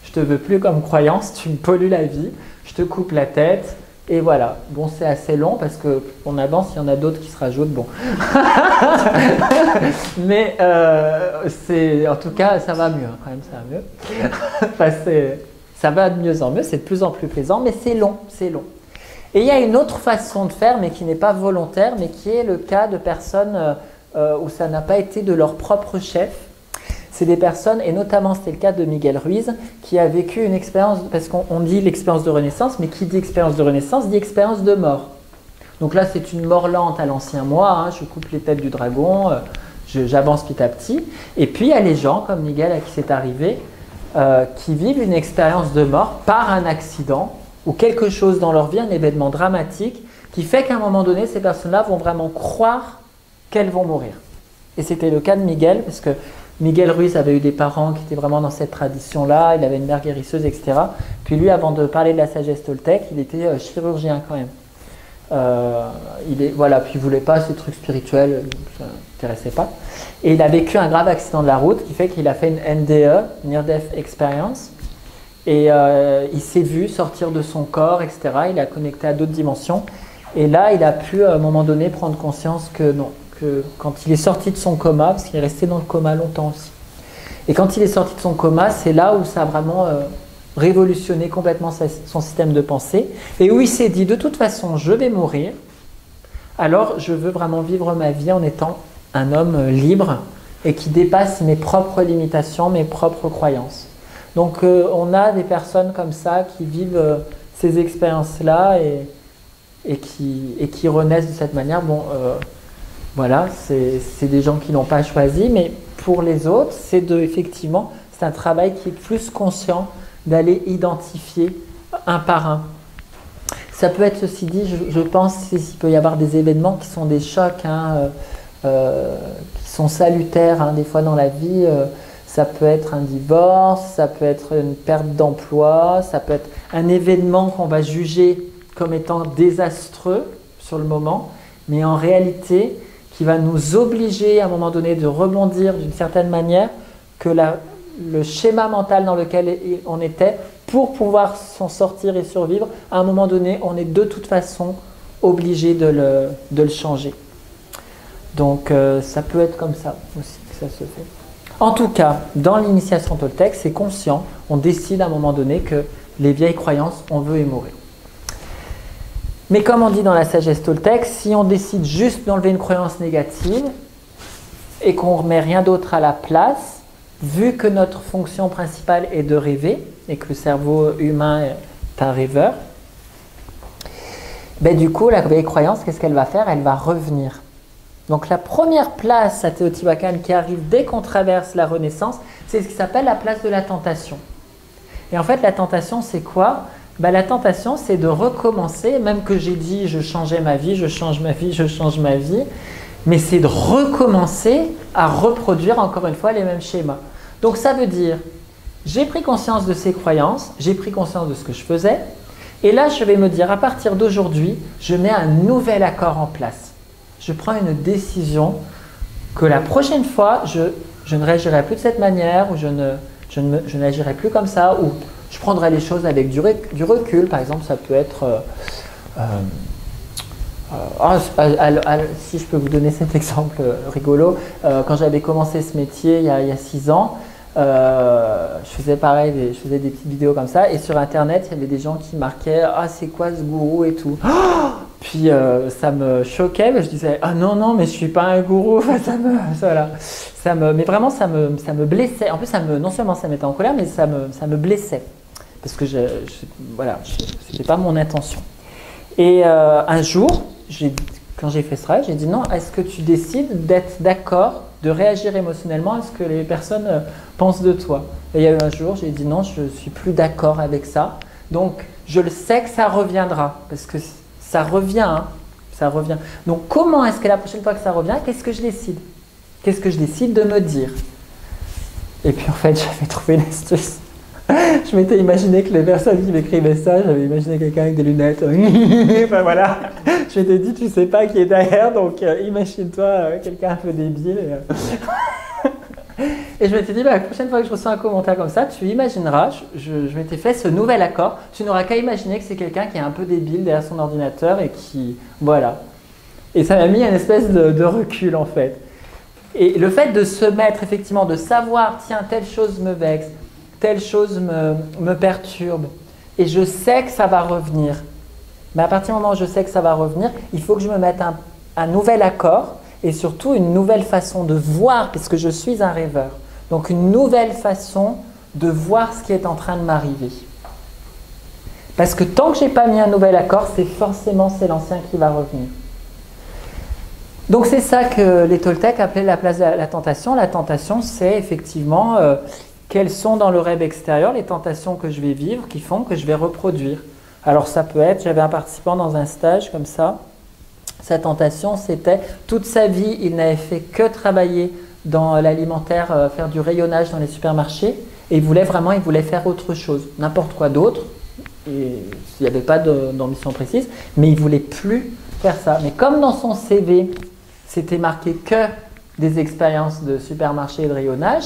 S2: je te veux plus comme croyance, tu me pollues la vie, je te coupe la tête, et voilà. Bon, c'est assez long parce qu'on avance, il y en a d'autres qui se rajoutent, bon. Mais en tout cas, ça va mieux, quand même, ça va mieux. Enfin, Ça va de mieux en mieux, c'est de plus en plus plaisant, mais c'est long, c'est long. Et il y a une autre façon de faire, mais qui n'est pas volontaire, mais qui est le cas de personnes où ça n'a pas été de leur propre chef. C'est des personnes, et notamment c'était le cas de Miguel Ruiz, qui a vécu une expérience, parce qu'on dit l'expérience de renaissance, mais qui dit expérience de renaissance dit expérience de mort. Donc là, c'est une mort lente à l'ancien moi, hein, je coupe les têtes du dragon, j'avance petit à petit. Et puis il y a les gens, comme Miguel à qui c'est arrivé, qui vivent une expérience de mort par un accident, ou quelque chose dans leur vie, un événement dramatique, qui fait qu'à un moment donné, ces personnes-là vont vraiment croire qu'elles vont mourir. Et c'était le cas de Miguel, parce que Miguel Ruiz avait eu des parents qui étaient vraiment dans cette tradition-là, il avait une mère guérisseuse, etc. Puis lui, avant de parler de la sagesse toltèque, il était chirurgien quand même. Voilà, puis il ne voulait pas ces trucs spirituels, ça ne l'intéressait pas. Et il a vécu un grave accident de la route qui fait qu'il a fait une NDE, Near Death Experience, et il s'est vu sortir de son corps, etc. Il a connecté à d'autres dimensions. Et là, il a pu, à un moment donné, prendre conscience que non, que quand il est sorti de son coma, parce qu'il est resté dans le coma longtemps aussi, et quand il est sorti de son coma, c'est là où ça a vraiment révolutionné complètement son système de pensée, et où il s'est dit, de toute façon, je vais mourir, alors je veux vraiment vivre ma vie en étant un homme libre, et qui dépasse mes propres limitations, mes propres croyances. Donc on a des personnes comme ça qui vivent ces expériences-là et qui renaissent de cette manière. Bon, voilà, c'est des gens qui n'ont pas choisi, mais pour les autres, effectivement, c'est un travail qui est plus conscient d'aller identifier un par un. Ça peut être, ceci dit, je pense qu'il peut y avoir des événements qui sont des chocs, hein, qui sont salutaires, hein, des fois dans la vie. Ça peut être un divorce, ça peut être une perte d'emploi, ça peut être un événement qu'on va juger comme étant désastreux sur le moment, mais en réalité qui va nous obliger à un moment donné de rebondir d'une certaine manière que le schéma mental dans lequel on était, pour pouvoir s'en sortir et survivre, à un moment donné, on est de toute façon obligé de le changer. Donc ça peut être comme ça aussi que ça se fait. En tout cas, dans l'initiation toltèque, c'est conscient, on décide à un moment donné que les vieilles croyances, on veut y mourir. Mais comme on dit dans la sagesse toltèque, si on décide juste d'enlever une croyance négative et qu'on ne remet rien d'autre à la place, vu que notre fonction principale est de rêver et que le cerveau humain est un rêveur, ben du coup, la vieille croyance, qu'est-ce qu'elle va faire? Elle va revenir. Donc la première place à Teotihuacan qui arrive dès qu'on traverse la Renaissance, c'est ce qui s'appelle la place de la tentation. Et en fait, la tentation, c'est quoi? La tentation, c'est de recommencer, même que j'ai dit je changeais ma vie, je change ma vie, je change ma vie, mais c'est de recommencer à reproduire encore une fois les mêmes schémas. Donc ça veut dire, j'ai pris conscience de ces croyances, j'ai pris conscience de ce que je faisais, et là je vais me dire, à partir d'aujourd'hui, je mets un nouvel accord en place. Je prends une décision que la prochaine fois, je ne réagirai plus de cette manière, ou je n'agirai plus comme ça, ou je prendrai les choses avec du recul. Par exemple, ça peut être... si je peux vous donner cet exemple rigolo, quand j'avais commencé ce métier il y a 6 ans, je faisais pareil, je faisais des petites vidéos comme ça, et sur internet, il y avait des gens qui marquaient « Ah, c'est quoi ce gourou ?» et tout. Puis ça me choquait, mais je disais « Ah non, mais je suis pas un gourou. » Mais vraiment, ça me blessait. En plus, non seulement ça me mettait en colère, mais ça me blessait. Parce que c'était pas mon intention. Et un jour, quand j'ai fait ce travail, j'ai dit non, est-ce que tu décides d'être d'accord, de réagir émotionnellement à ce que les personnes pensent de toi? Et il y a eu un jour, j'ai dit non, je ne suis plus d'accord avec ça. Donc, je le sais que ça reviendra, parce que ça revient, hein, ça revient. Donc, comment est-ce que la prochaine fois que ça revient, qu'est-ce que je décide? Qu'est-ce que je décide de me dire? Et puis, en fait, j'avais trouvé l'astuce. Je m'étais imaginé que les personnes qui m'écrivaient ça, j'avais imaginé quelqu'un avec des lunettes. Enfin voilà, je m'étais dit, tu sais pas qui est derrière, donc imagine-toi quelqu'un un peu débile. Et je m'étais dit, la prochaine fois que je reçois un commentaire comme ça, tu imagineras, je m'étais fait ce nouvel accord, tu n'auras qu'à imaginer que c'est quelqu'un qui est un peu débile derrière son ordinateur et qui... Voilà. Et ça m'a mis une espèce de recul en fait. Et le fait de se mettre, effectivement, de savoir, tiens, telle chose me vexe, telle chose me perturbe et je sais que ça va revenir. Mais à partir du moment où je sais que ça va revenir, il faut que je me mette un nouvel accord et surtout une nouvelle façon de voir, puisque je suis un rêveur. Donc une nouvelle façon de voir ce qui est en train de m'arriver. Parce que tant que je n'ai pas mis un nouvel accord, c'est l'ancien qui va revenir. Donc c'est ça que les Toltecs appelaient la place de la tentation. La tentation, c'est effectivement quelles sont dans le rêve extérieur les tentations que je vais vivre qui font que je vais reproduire. Alors ça peut être, j'avais un participant dans un stage comme ça, sa tentation c'était, toute sa vie il n'avait fait que travailler dans l'alimentaire, faire du rayonnage dans les supermarchés et il voulait faire autre chose, n'importe quoi d'autre, et il n'y avait pas d'ambition précise, mais il ne voulait plus faire ça. Mais comme dans son CV, c'était marqué que des expériences de supermarché et de rayonnage,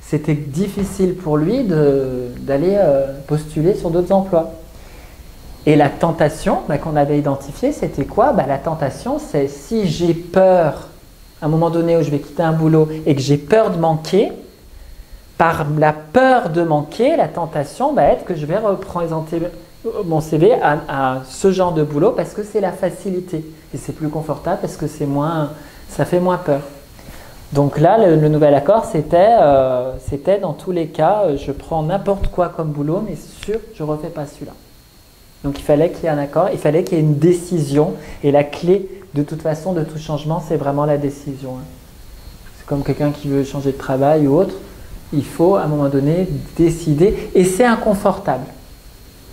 S2: c'était difficile pour lui d'aller postuler sur d'autres emplois. Et la tentation qu'on avait identifiée, c'était quoi? La tentation, c'est si j'ai peur, à un moment donné où je vais quitter un boulot et que j'ai peur de manquer, par la peur de manquer, la tentation va être que je vais représenter mon CV à ce genre de boulot parce que c'est la facilité. Et c'est plus confortable parce que ça fait moins peur. Donc là, le nouvel accord, c'était dans tous les cas, je prends n'importe quoi comme boulot, mais sûr, je ne refais pas celui-là. Donc il fallait qu'il y ait un accord, il fallait qu'il y ait une décision. Et la clé, de toute façon, de tout changement, c'est vraiment la décision. C'est comme quelqu'un qui veut changer de travail ou autre. Il faut, à un moment donné, décider. Et c'est inconfortable.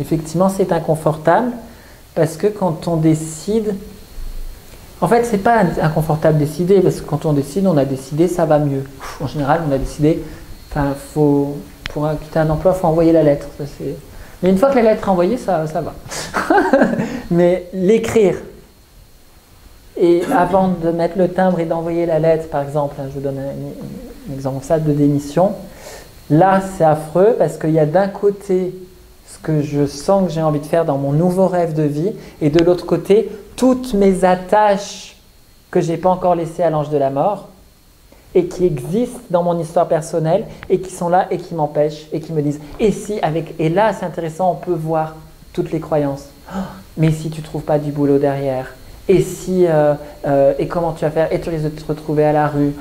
S2: Effectivement, c'est inconfortable parce que quand on décide... En fait, c'est pas inconfortable de décider parce que quand on décide, on a décidé, ça va mieux. En général, on a décidé, pour quitter un emploi, il faut envoyer la lettre. Ça, mais une fois que la lettre est envoyée, ça va. Mais l'écrire, et avant de mettre le timbre et d'envoyer la lettre, par exemple, je vous donne un exemple ça de démission, là c'est affreux parce qu'il y a d'un côté ce que je sens que j'ai envie de faire dans mon nouveau rêve de vie, et de l'autre côté, toutes mes attaches que je n'ai pas encore laissées à l'ange de la mort, et qui existent dans mon histoire personnelle et qui sont là et qui m'empêchent et qui me disent et là c'est intéressant, on peut voir toutes les croyances. Oh, mais si tu ne trouves pas du boulot derrière, et comment tu vas faire, et tu risques de te retrouver à la rue,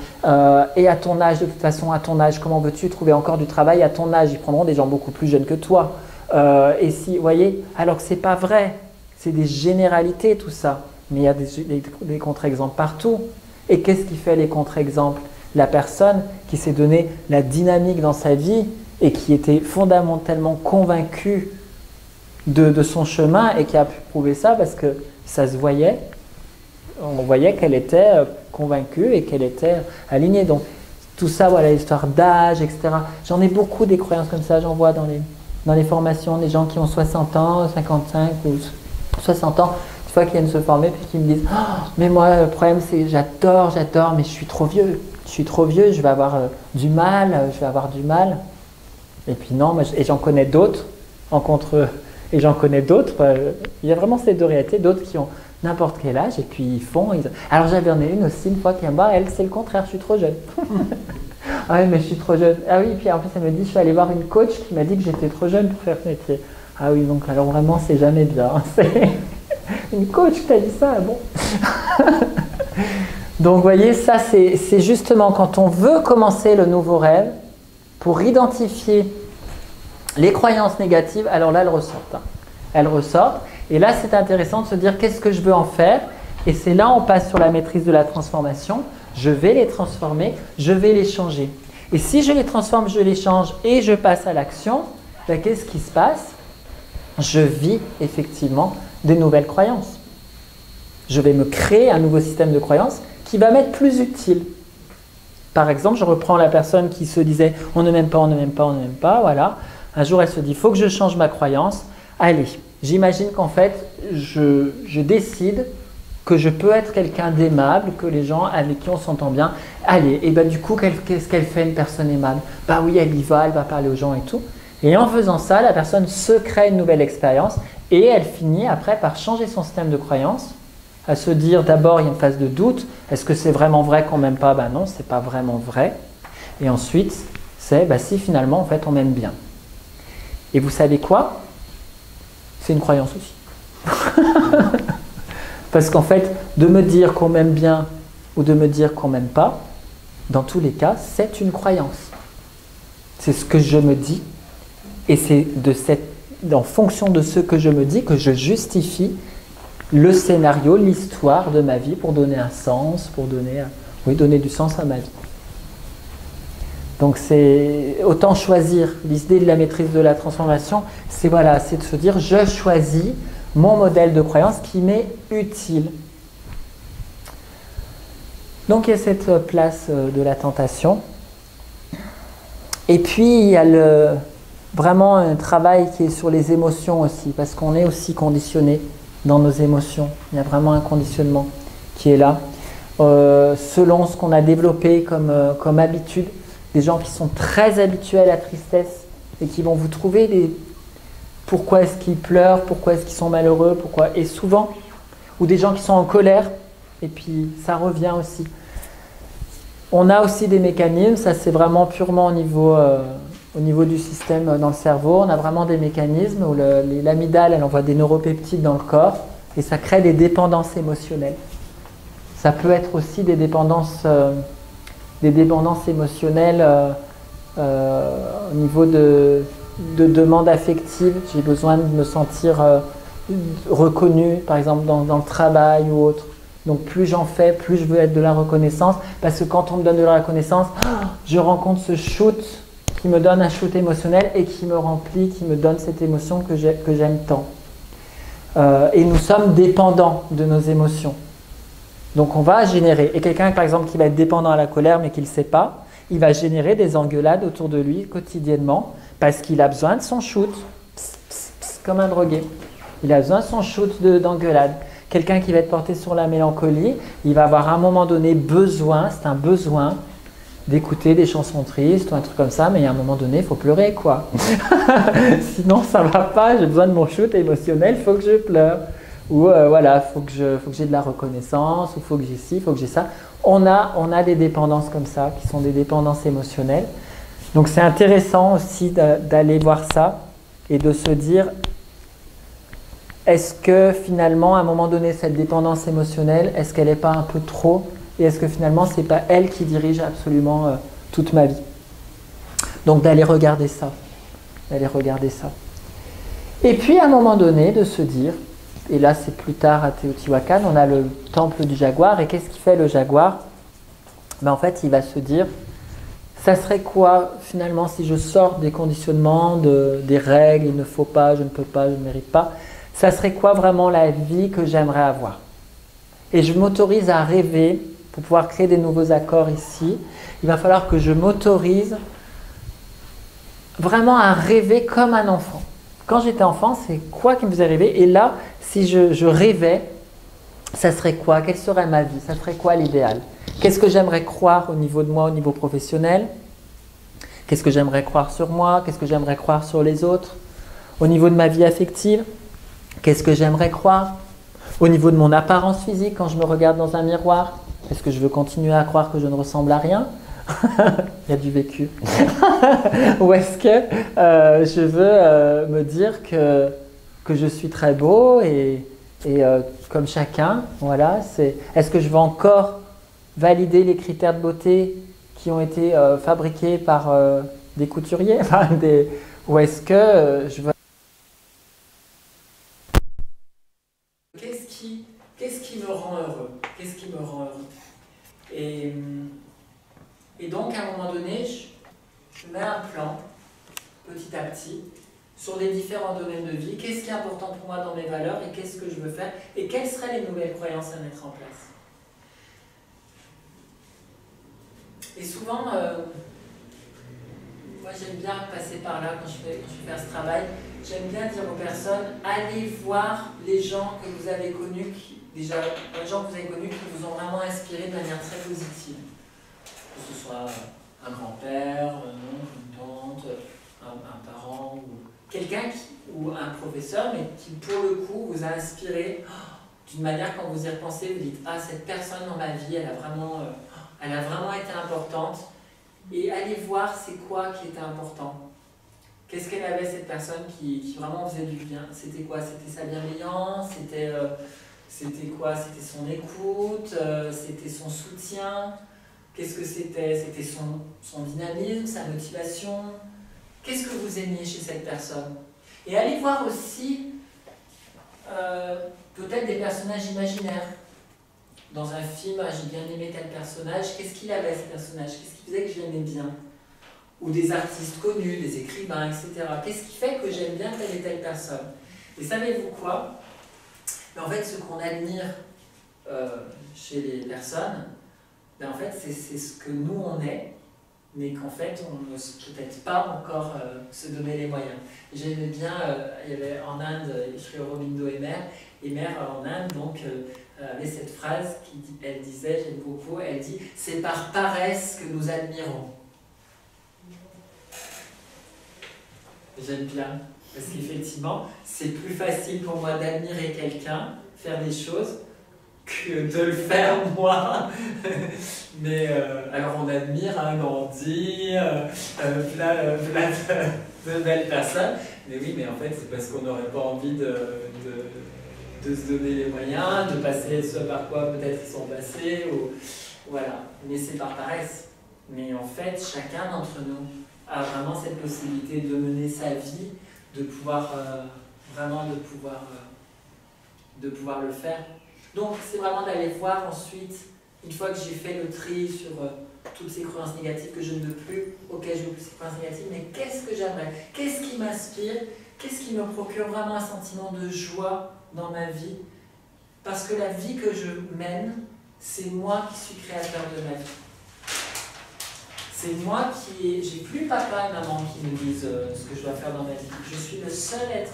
S2: et à ton âge, de toute façon à ton âge, comment veux-tu trouver encore du travail à ton âge? Ils prendront des gens beaucoup plus jeunes que toi. Vous voyez, alors que ce n'est pas vrai, c'est des généralités tout ça, mais il y a des contre-exemples partout. Et qu'est-ce qui fait les contre-exemples? La personne qui s'est donné la dynamique dans sa vie et qui était fondamentalement convaincue de son chemin et qui a pu prouver ça parce que ça se voyait, on voyait qu'elle était convaincue et qu'elle était alignée. Donc tout ça, voilà, l'histoire d'âge, etc. J'en ai beaucoup des croyances comme ça, j'en vois dans les formations, des gens qui ont 60 ans, 55 ou 60 ans, une fois qu'ils viennent se former puis qui me disent oh, mais moi le problème c'est j'adore, mais je suis trop vieux. Je vais avoir du mal, Et puis non, et j'en connais d'autres, il y a vraiment ces deux réalités, d'autres qui ont n'importe quel âge et puis ils font. Alors j'avais une aussi une fois qui me dit, elle c'est le contraire, je suis trop jeune. Ah oui, mais je suis trop jeune. Ah oui, puis en plus elle me dit, je suis allée voir une coach qui m'a dit que j'étais trop jeune pour faire ce métier. Ah oui, donc alors vraiment c'est jamais bien. C'est une coach qui t'a dit ça, bon. Donc vous voyez, ça c'est justement quand on veut commencer le nouveau rêve, pour identifier les croyances négatives, alors là elles ressortent. Elles ressortent, et là c'est intéressant de se dire qu'est-ce que je veux en faire, et c'est là on passe sur la maîtrise de la transformation. Je vais les transformer, je vais les changer. Et si je les transforme, je les change et je passe à l'action, ben, qu'est-ce qui se passe? Je vis effectivement des nouvelles croyances. Je vais me créer un nouveau système de croyances qui va m'être plus utile. Par exemple, je reprends la personne qui se disait « on ne m'aime pas, on ne m'aime pas, on ne m'aime pas », voilà. Un jour, elle se dit « il faut que je change ma croyance ». Allez, j'imagine qu'en fait, je décide que je peux être quelqu'un d'aimable, que les gens avec qui on s'entend bien. Allez, et ben du coup, qu'est-ce qu'elle fait une personne aimable? Bah oui, elle y va, elle va parler aux gens et tout. Et en faisant ça, la personne se crée une nouvelle expérience et elle finit après par changer son système de croyance, à se dire d'abord il y a une phase de doute, est-ce que c'est vraiment vrai qu'on m'aime pas? Ben non, c'est pas vraiment vrai. Et ensuite, c'est si finalement en fait on m'aime bien. Et vous savez quoi? C'est une croyance aussi. Parce qu'en fait, de me dire qu'on m'aime bien ou de me dire qu'on m'aime pas, dans tous les cas, c'est une croyance. C'est ce que je me dis et c'est en fonction de ce que je me dis que je justifie le scénario, l'histoire de ma vie pour donner un sens, pour donner du sens à ma vie. Donc c'est autant choisir l'idée de la maîtrise de la transformation, c'est de se dire je choisis mon modèle de croyance qui m'est utile. Donc il y a cette place de la tentation. Et puis il y a vraiment un travail qui est sur les émotions aussi, parce qu'on est aussi conditionné dans nos émotions. Il y a vraiment un conditionnement qui est là. Selon ce qu'on a développé comme habitude, des gens qui sont très habitués à la tristesse et qui vont vous trouver pourquoi est-ce qu'ils pleurent, pourquoi est-ce qu'ils sont malheureux, et souvent, ou des gens qui sont en colère, et puis ça revient aussi. On a aussi des mécanismes, ça c'est vraiment purement au niveau du système dans le cerveau, on a vraiment des mécanismes où l'amygdale elle envoie des neuropeptides dans le corps et ça crée des dépendances émotionnelles. Ça peut être aussi des dépendances émotionnelles au niveau de demandes affectives. J'ai besoin de me sentir reconnu, par exemple dans le travail ou autre. Donc plus j'en fais, plus je veux être de la reconnaissance, parce que quand on me donne de la reconnaissance, je rencontre ce shoot qui me donne un shoot émotionnel et qui me remplit, qui me donne cette émotion que j'aime tant. Et nous sommes dépendants de nos émotions. Donc on va générer, et quelqu'un par exemple qui va être dépendant à la colère mais qui ne le sait pas, il va générer des engueulades autour de lui quotidiennement parce qu'il a besoin de son shoot, pss, pss, pss, comme un drogué. Il a besoin de son shoot d'engueulade. Quelqu'un qui va être porté sur la mélancolie, il va avoir à un moment donné besoin, c'est un besoin, d'écouter des chansons tristes ou un truc comme ça, mais à un moment donné, il faut pleurer quoi. Sinon ça ne va pas, j'ai besoin de mon shoot émotionnel, il faut que je pleure. Ou voilà, faut que j'ai de la reconnaissance, ou faut que j'ai ci, faut que j'ai ça. On a des dépendances comme ça, qui sont des dépendances émotionnelles. Donc c'est intéressant aussi d'aller voir ça et de se dire, est-ce que finalement, à un moment donné, cette dépendance émotionnelle, est-ce qu'elle n'est pas un peu trop? Et est-ce que finalement, ce n'est pas elle qui dirige absolument toute ma vie? Donc d'aller regarder ça. Et puis à un moment donné, de se dire, et là c'est plus tard à Teotihuacan, on a le temple du jaguar, et qu'est-ce qu'il fait le jaguar? En fait, il va se dire, ça serait quoi finalement si je sors des conditionnements, des règles, il ne faut pas, je ne peux pas, je ne mérite pas, ça serait quoi vraiment la vie que j'aimerais avoir? Et je m'autorise à rêver, pour pouvoir créer des nouveaux accords ici, il va falloir que je m'autorise vraiment à rêver comme un enfant. Quand j'étais enfant, c'est quoi qui me faisait rêver? Et là, si je rêvais, ça serait quoi? Quelle serait ma vie? Ça serait quoi l'idéal? Qu'est-ce que j'aimerais croire au niveau de moi, au niveau professionnel? Qu'est-ce que j'aimerais croire sur moi? Qu'est-ce que j'aimerais croire sur les autres? Au niveau de ma vie affective, qu'est-ce que j'aimerais croire? Au niveau de mon apparence physique, quand je me regarde dans un miroir, est-ce que je veux continuer à croire que je ne ressemble à rien? Il y a du vécu. Ou est-ce que je veux me dire que je suis très beau et comme chacun, voilà, est-ce que je veux encore valider les critères de beauté qui ont été fabriqués par des couturiers, ou est-ce que je veux... Qu'est-ce qui me rend heureux? Qu'est-ce qui me rend heureux? Et donc, à un moment donné, je mets un plan, petit à petit, sur les différents domaines de vie. Qu'est-ce qui est important pour moi dans mes valeurs et qu'est-ce que je veux faire? Et quelles seraient les nouvelles croyances à mettre en place? Et souvent, moi j'aime bien passer par là quand je fais ce travail. J'aime bien dire aux personnes, allez voir les gens que vous avez connus, les gens que vous avez connus qui vous ont vraiment inspiré de manière très positive. Que ce soit un grand-père, une tante, un parent, ou quelqu'un ou un professeur, mais qui pour le coup vous a inspiré d'une manière, quand vous y repensez, vous dites, ah, cette personne dans ma vie, elle a vraiment été importante. Et allez voir c'est quoi qui était important. Qu'est-ce qu'elle avait, cette personne qui vraiment faisait du bien? C'était quoi? C'était sa bienveillance? C'était quoi? C'était son écoute? C'était son soutien? Qu'est-ce que c'était? C'était son dynamisme, sa motivation? Qu'est-ce que vous aimiez chez cette personne? Et allez voir aussi peut-être des personnages imaginaires. Dans un film, j'ai bien aimé tel personnage. Qu'est-ce qu'il avait, ce personnage? Qu'est-ce qui faisait que je l'aimais bien? Ou des artistes connus, des écrivains, etc. Qu'est-ce qui fait que j'aime bien telle et telle personne? Et savez-vous quoi? Mais en fait, ce qu'on admire chez les personnes, ben en fait, c'est ce que nous on est, mais qu'en fait, on n'ose peut-être pas encore se donner les moyens. J'aimais bien, il y avait en Inde, Sri Aurobindo et Mère en Inde, donc avait cette phrase, elle disait, j'aime beaucoup, elle dit « c'est par paresse que nous admirons ». J'aime bien, parce qu'effectivement, c'est plus facile pour moi d'admirer quelqu'un, faire des choses, que de le faire moi. Mais alors on admire un Gandhi, plein de belles personnes, mais oui, mais en fait c'est parce qu'on n'aurait pas envie de se donner les moyens, de passer ce par quoi peut-être ils sont passés, ou voilà, mais c'est par paresse. Mais en fait, chacun d'entre nous a vraiment cette possibilité de mener sa vie, de pouvoir de pouvoir le faire. Donc c'est vraiment d'aller voir ensuite, une fois que j'ai fait le tri sur toutes ces croyances négatives que je ne veux plus, ok, je veux plus ces croyances négatives, mais qu'est-ce que j'aimerais? Qu'est-ce qui m'inspire? Qu'est-ce qui me procure vraiment un sentiment de joie dans ma vie? Parce que la vie que je mène, c'est moi qui suis créateur de ma vie. C'est moi qui... J'ai plus papa et maman qui me disent ce que je dois faire dans ma vie. Je suis le seul être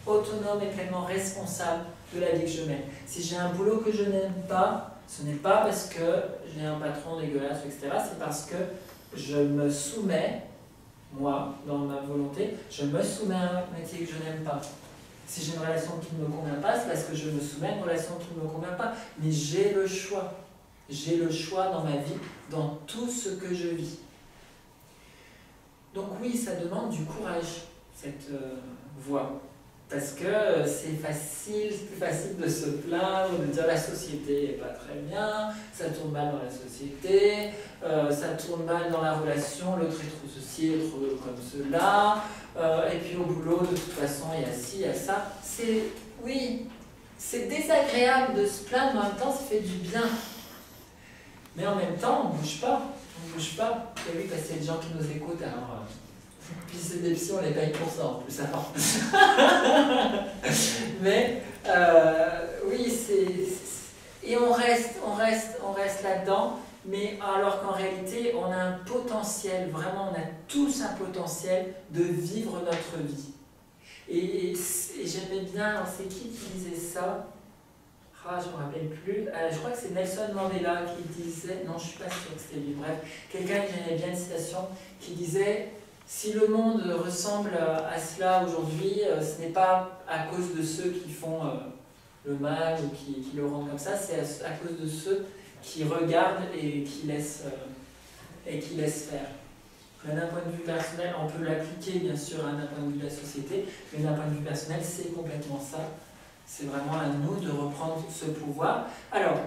S2: autonome et pleinement responsable de la vie que je mène. Si j'ai un boulot que je n'aime pas, ce n'est pas parce que j'ai un patron dégueulasse, etc. C'est parce que je me soumets, moi, dans ma volonté, je me soumets à un métier que je n'aime pas. Si j'ai une relation qui ne me convient pas, c'est parce que je me soumets à une relation qui ne me convient pas. Mais j'ai le choix. J'ai le choix dans ma vie, dans tout ce que je vis. Donc oui, ça demande du courage, cette voie. Parce que c'est plus facile de se plaindre, de dire la société n'est pas très bien, ça tourne mal dans la société, ça tourne mal dans la relation, l'autre est trop ceci, trop comme cela, et puis au boulot, de toute façon, il y a ci, il y a ça. Oui, c'est désagréable de se plaindre, mais en même temps, ça fait du bien. Mais en même temps, on ne bouge pas. On ne bouge pas. Et oui, parce qu'il y a des gens qui nous écoutent, alors... Puis c'est des psys, on les paye pour ça en plus, alors. Mais, oui, et on reste là-dedans, mais alors qu'en réalité, on a un potentiel, vraiment, on a tous un potentiel de vivre notre vie. Et j'aimais bien, c'est qui disait ça? Ah, je ne me rappelle plus. Je crois que c'est Nelson Mandela qui disait, non, je ne suis pas sûre que c'était lui, bref, quelqu'un qui j'aimais bien une citation, qui disait « Si le monde ressemble à cela aujourd'hui, ce n'est pas à cause de ceux qui font le mal ou qui le rendent comme ça, c'est à cause de ceux qui regardent et qui laissent faire. » D'un point de vue personnel, on peut l'appliquer bien sûr d'un point de vue de la société, mais d'un point de vue personnel, c'est complètement ça. C'est vraiment à nous de reprendre ce pouvoir. Alors,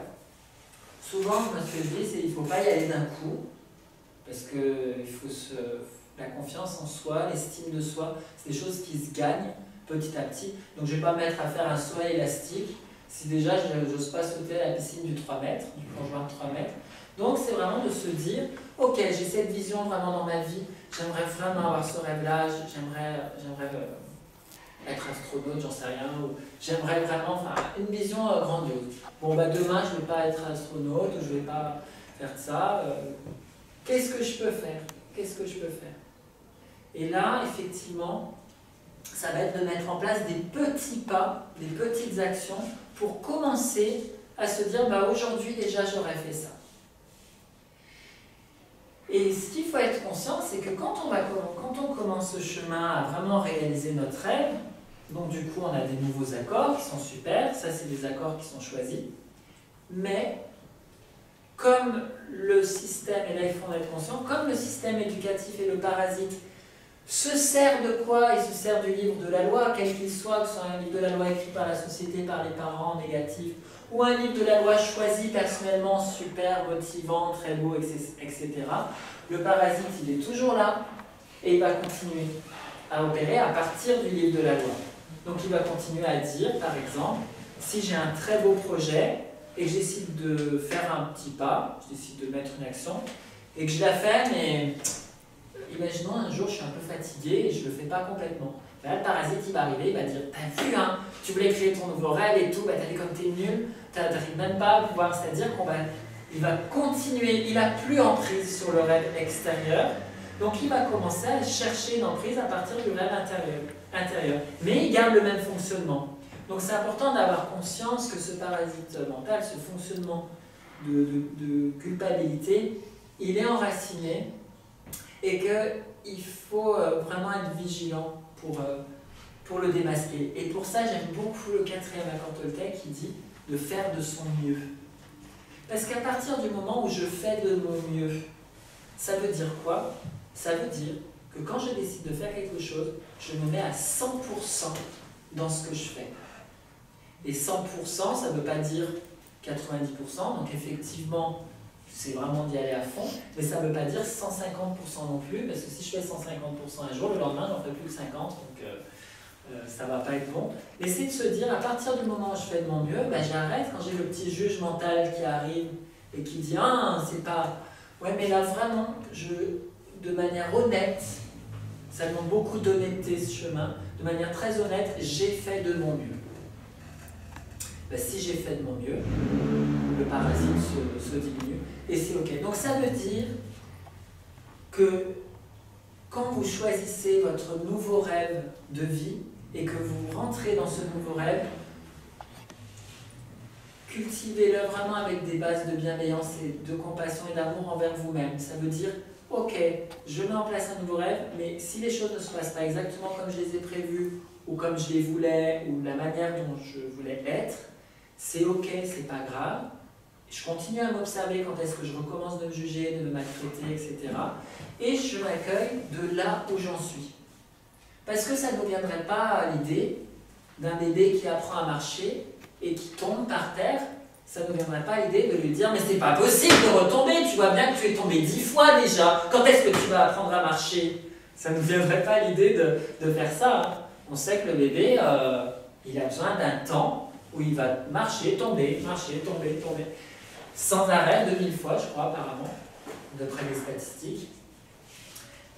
S2: souvent, moi, ce que je dis, c'est qu'il ne faut pas y aller d'un coup, parce que il faut la confiance en soi, l'estime de soi, c'est des choses qui se gagnent petit à petit. Donc, je ne vais pas me mettre à faire un saut élastique si déjà je n'ose pas sauter à la piscine du 3 mètres, du plongeoir de 3 mètres. Donc, c'est vraiment de se dire, ok, j'ai cette vision vraiment dans ma vie, j'aimerais vraiment avoir ce rêve-là, j'aimerais être astronaute, j'en sais rien, ou j'aimerais vraiment, enfin, une vision grandiose. Bon, bah demain, je ne vais pas être astronaute, ou je ne vais pas faire ça. Qu'est-ce que je peux faire? Qu'est-ce que je peux faire? Et là, effectivement, ça va être de mettre en place des petits pas, des petites actions, pour commencer à se dire, bah aujourd'hui, déjà, j'aurais fait ça. Et ce qu'il faut être conscient, c'est que quand on commence ce chemin à vraiment réaliser notre rêve, donc du coup on a des nouveaux accords qui sont super, ça c'est des accords qui sont choisis, mais comme le système, et là il faut en être conscient, comme le système éducatif et le parasite se sert de quoi? Il se sert du livre de la loi, quel qu'il soit, que ce soit un livre de la loi écrit par la société, par les parents, négatif, ou un livre de la loi choisi personnellement, super, motivant, très beau, etc. Le parasite, il est toujours là, et il va continuer à opérer à partir du livre de la loi. Donc il va continuer à dire, par exemple, si j'ai un très beau projet, et que je décide de faire un petit pas, je décide de mettre une action, et que je la fais, mais imaginons un jour je suis un peu fatigué et je ne le fais pas complètement. Là, le parasite il va arriver, il va dire, t'as vu, hein, tu voulais créer ton nouveau rêve et tout, bah, t'as vu comme t'es nul, t'arrives même pas à pouvoir, c'est-à-dire qu'il va continuer, il n'a plus emprise sur le rêve extérieur, donc il va commencer à chercher une emprise à partir du rêve intérieur. Mais il garde le même fonctionnement. Donc c'est important d'avoir conscience que ce parasite mental, ce fonctionnement de culpabilité, il est enraciné et qu'il faut vraiment être vigilant pour le démasquer. Et pour ça, j'aime beaucoup le 4e accord Toltec qui dit de faire de son mieux. Parce qu'à partir du moment où je fais de mon mieux, ça veut dire quoi? Ça veut dire que quand je décide de faire quelque chose, je me mets à 100% dans ce que je fais. Et 100%, ça ne veut pas dire 90%, donc effectivement, c'est vraiment d'y aller à fond, mais ça ne veut pas dire 150% non plus, parce que si je fais 150% un jour, le lendemain, j'en fais plus que 50%, donc ça ne va pas être bon. Mais c'est de se dire, à partir du moment où je fais de mon mieux, ben, j'arrête quand j'ai le petit juge mental qui arrive et qui dit « Ah, c'est pas... Ouais, mais là, vraiment, de manière honnête, ça demande beaucoup d'honnêteté ce chemin, de manière très honnête, j'ai fait de mon mieux. » Ben, si j'ai fait de mon mieux, le parasite se diminue et c'est ok. Donc ça veut dire que quand vous choisissez votre nouveau rêve de vie et que vous rentrez dans ce nouveau rêve, cultivez-le vraiment avec des bases de bienveillance et de compassion et d'amour envers vous-même. Ça veut dire, ok, je mets en place un nouveau rêve, mais si les choses ne se passent pas exactement comme je les ai prévues ou comme je les voulais ou de la manière dont je voulais être, c'est ok, c'est pas grave. Je continue à m'observer quand est-ce que je recommence de me juger, de me maltraiter, etc. Et je m'accueille de là où j'en suis. Parce que ça ne nous viendrait pas à l'idée d'un bébé qui apprend à marcher et qui tombe par terre, ça ne nous viendrait pas à l'idée de lui dire « Mais c'est pas possible de retomber, tu vois bien que tu es tombé 10 fois déjà, quand est-ce que tu vas apprendre à marcher ?» Ça ne nous viendrait pas à l'idée de faire ça. Hein. On sait que le bébé, il a besoin d'un temps où il va marcher, tomber, tomber, sans arrêt, 2000 fois, je crois, apparemment, d'après les statistiques.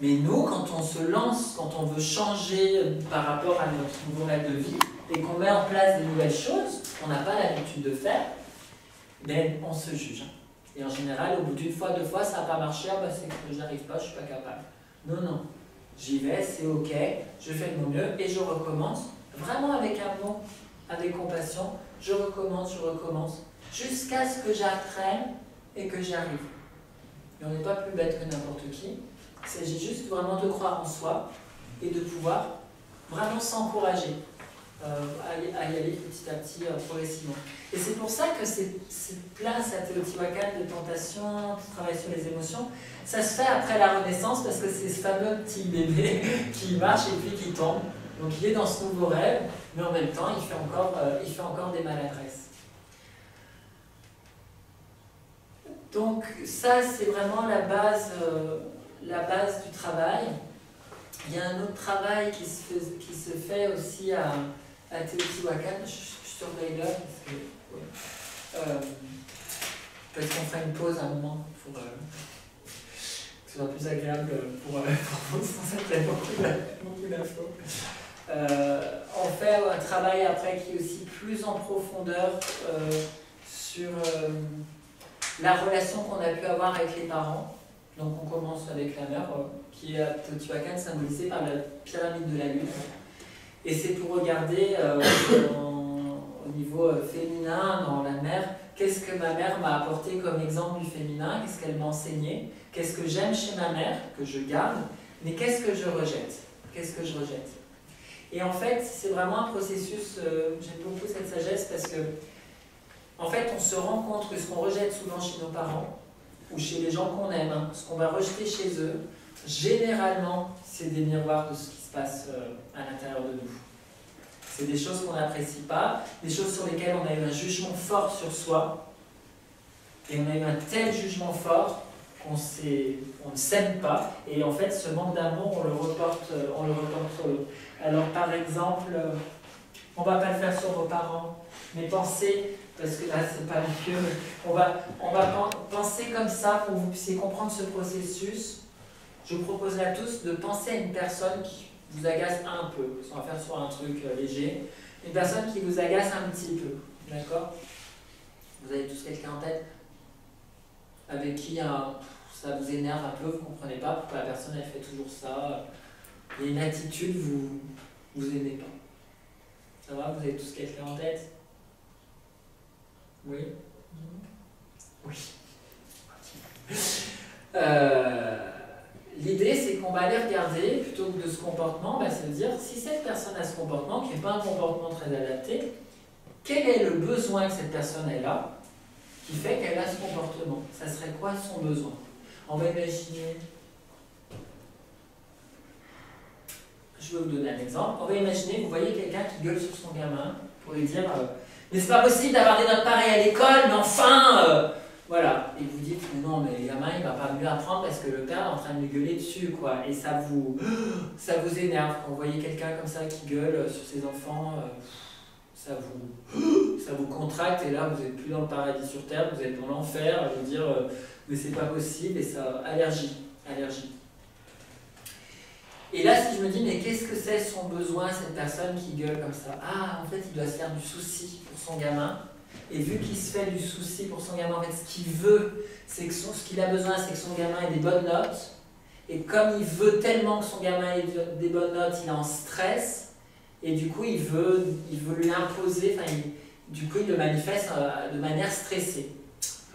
S2: Mais nous, quand on se lance, quand on veut changer par rapport à notre nouveau rêve de vie, et qu'on met en place des nouvelles choses qu'on n'a pas l'habitude de faire, ben, on se juge. Et en général, au bout d'une fois, 2 fois, ça n'a pas marché, ah ben, c'est que je n'arrive pas, je ne suis pas capable. Non, non. J'y vais, c'est ok, je fais de mon mieux, et je recommence, vraiment avec amour, avec compassion, je recommence, jusqu'à ce que j'apprenne et que j'arrive. Et on n'est pas plus bête que n'importe qui. Il s'agit juste vraiment de croire en soi et de pouvoir vraiment s'encourager à y aller petit à petit, progressivement. Et c'est pour ça que cette place à Teotihuacan de tentation, de travail sur les émotions, ça se fait après la Renaissance parce que c'est ce fameux petit bébé qui marche et puis qui tombe. Donc il est dans ce nouveau rêve, mais en même temps, il fait encore des maladresses. Donc ça, c'est vraiment la base du travail. Il y a un autre travail qui se fait aussi à Teotihuacan. Je surveille l'heure parce qu'on fera une pause à un moment pour que ce soit plus agréable pour vous, sans ça fait beaucoup d'infos. On fait un travail après qui est aussi plus en profondeur sur la relation qu'on a pu avoir avec les parents. Donc on commence avec la mère, qui est à Teotihuacan, symbolisée par la pyramide de la lune. Et c'est pour regarder au niveau féminin, dans la mère, qu'est-ce que ma mère m'a apporté comme exemple du féminin, qu'est-ce qu'elle m'a enseigné, qu'est-ce que j'aime chez ma mère, que je garde, mais qu'est-ce que je rejette. Et en fait, c'est vraiment un processus, j'aime beaucoup cette sagesse parce que, en fait, on se rend compte que ce qu'on rejette souvent chez nos parents, ou chez les gens qu'on aime, ce qu'on va rejeter chez eux, généralement, c'est des miroirs de ce qui se passe à l'intérieur de nous. C'est des choses qu'on n'apprécie pas, des choses sur lesquelles on a eu un jugement fort sur soi, et on a eu un tel jugement fort qu'on ne s'aime pas, et en fait, ce manque d'amour, on le reporte sur l'autre. Alors, par exemple, on ne va pas le faire sur vos parents, mais pensez, parce que là, c'est pas mieux, on va penser comme ça pour que vous puissiez comprendre ce processus. Je vous proposerai à tous de penser à une personne qui vous agace un peu, on va faire sur un truc léger, une personne qui vous agace un petit peu, d'accord? Vous avez tous quelqu'un en tête avec qui ça vous énerve un peu, vous ne comprenez pas pourquoi la personne elle fait toujours ça, il y a une attitude, vous aimez pas. Ça va? Vous avez tous quelqu'un en tête? Oui? Oui. L'idée, c'est qu'on va aller regarder, plutôt que de ce comportement, c'est de dire, si cette personne a ce comportement, qui n'est pas un comportement très adapté, quel est le besoin que cette personne a qui fait qu'elle a ce comportement? Ça serait quoi son besoin? On va imaginer... Je vais vous donner un exemple. On va imaginer, vous voyez quelqu'un qui gueule sur son gamin pour lui dire mais c'est pas possible d'avoir des notes pareilles à l'école, mais enfin voilà. Et vous dites mais non, mais le gamin il va pas mieux apprendre parce que le père est en train de lui gueuler dessus, quoi. Et ça vous énerve. Quand vous voyez quelqu'un comme ça qui gueule sur ses enfants, ça vous contracte et là vous n'êtes plus dans le paradis sur terre, vous êtes dans l'enfer, vous dire mais c'est pas possible, et ça, allergie. Et là, si je me dis, mais qu'est-ce que c'est son besoin, cette personne qui gueule comme ça? Ah, en fait, il doit se faire du souci pour son gamin. Et vu qu'il se fait du souci pour son gamin, en fait, ce qu'il veut, c'est que ce qu'il a besoin, c'est que son gamin ait des bonnes notes. Et comme il veut tellement que son gamin ait des bonnes notes, il est en stress. Et du coup, il veut lui imposer, du coup, il le manifeste de manière stressée.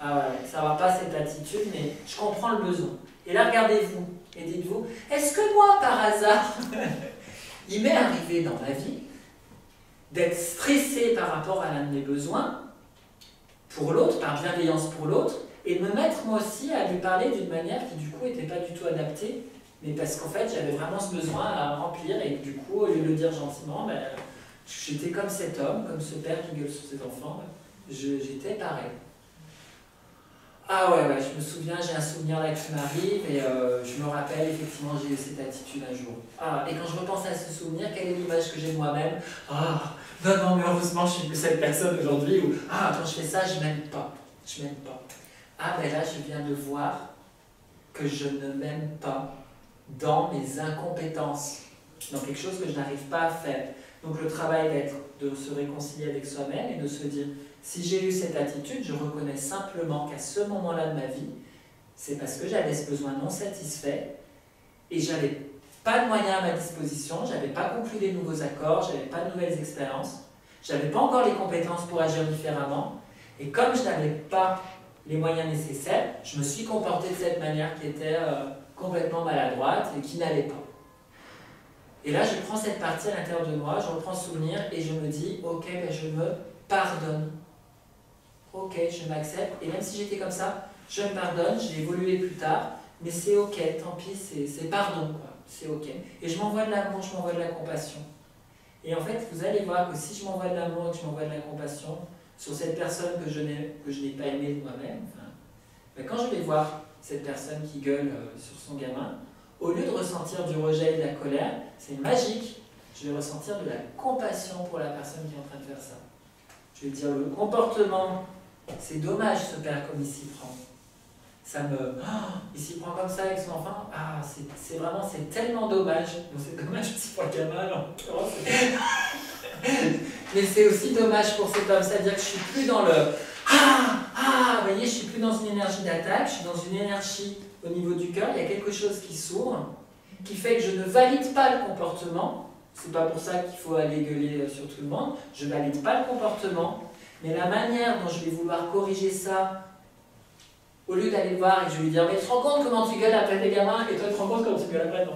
S2: Ah ouais, ça va pas cette attitude, mais je comprends le besoin. Et là, regardez-vous. Et dites-vous, est-ce que moi, par hasard, il m'est arrivé dans ma vie d'être stressé par rapport à l'un de mes besoins pour l'autre, par bienveillance pour l'autre, et de me mettre moi aussi à lui parler d'une manière qui du coup n'était pas du tout adaptée, mais parce qu'en fait j'avais vraiment ce besoin à remplir, et du coup, au lieu de le dire gentiment, j'étais comme cet homme, comme ce père qui gueule sur ses enfants, j'étais pareil. Ah ouais, je me souviens, j'ai un souvenir là qui m'arrive, et je me rappelle, effectivement, j'ai eu cette attitude un jour. Ah, et quand je repense à ce souvenir, quelle est l'image que j'ai de moi-même? Ah, non, mais heureusement, je suis plus cette personne aujourd'hui, où, ah, quand je fais ça, je m'aime pas. Ah, là, je viens de voir que je ne m'aime pas dans mes incompétences, dans quelque chose que je n'arrive pas à faire. Donc le travail va être de se réconcilier avec soi-même et de se dire, si j'ai eu cette attitude, je reconnais simplement qu'à ce moment-là de ma vie, c'est parce que j'avais ce besoin non satisfait et j'avais pas de moyens à ma disposition, j'avais pas conclu des nouveaux accords, j'avais pas de nouvelles expériences, j'avais pas encore les compétences pour agir différemment, et comme je n'avais pas les moyens nécessaires, je me suis comporté de cette manière qui était complètement maladroite et qui n'allait pas. Et là, je prends cette partie à l'intérieur de moi, je reprends ce souvenir et je me dis, ok, je me pardonne. Ok, je m'accepte, et même si j'étais comme ça, je me pardonne, j'ai évolué plus tard, mais c'est ok, tant pis, c'est pardon, quoi, c'est ok. Et je m'envoie de l'amour, je m'envoie de la compassion. Et en fait, vous allez voir que si je m'envoie de l'amour et que je m'envoie de la compassion sur cette personne que je n'ai pas aimée de moi-même, quand je vais voir cette personne qui gueule sur son gamin, au lieu de ressentir du rejet et de la colère, c'est magique, je vais ressentir de la compassion pour la personne qui est en train de faire ça. Je vais dire, le comportement, c'est dommage ce père comme il s'y prend. Il s'y prend comme ça avec son enfant, c'est tellement dommage. Bon, c'est dommage aussi pour le gamin, en l'occurrence. Mais c'est aussi dommage pour cet homme, c'est-à-dire que je suis plus dans le vous voyez, je suis plus dans une énergie d'attaque, je suis dans une énergie au niveau du cœur, il y a quelque chose qui s'ouvre, qui fait que je ne valide pas le comportement. C'est pas pour ça qu'il faut aller gueuler sur tout le monde, je ne valide pas le comportement, mais la manière dont je vais vouloir corriger ça, au lieu d'aller le voir et je vais lui dire, mais tu te rends compte comment tu gueules après tes gamins, et toi tu te rends compte comment tu gueules après, non.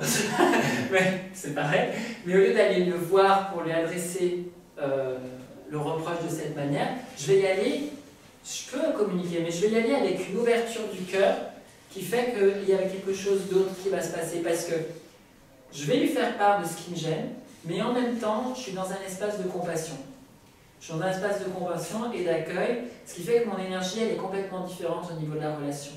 S2: Ouais, c'est pareil, mais au lieu d'aller le voir pour lui adresser le reproche de cette manière, je vais y aller, je peux communiquer, mais je vais y aller avec une ouverture du cœur qui fait qu'il y a quelque chose d'autre qui va se passer, parce que je vais lui faire part de ce qui me gêne, mais en même temps, je suis dans un espace de compassion. Je suis dans un espace de compassion et d'accueil, ce qui fait que mon énergie, elle est complètement différente au niveau de la relation.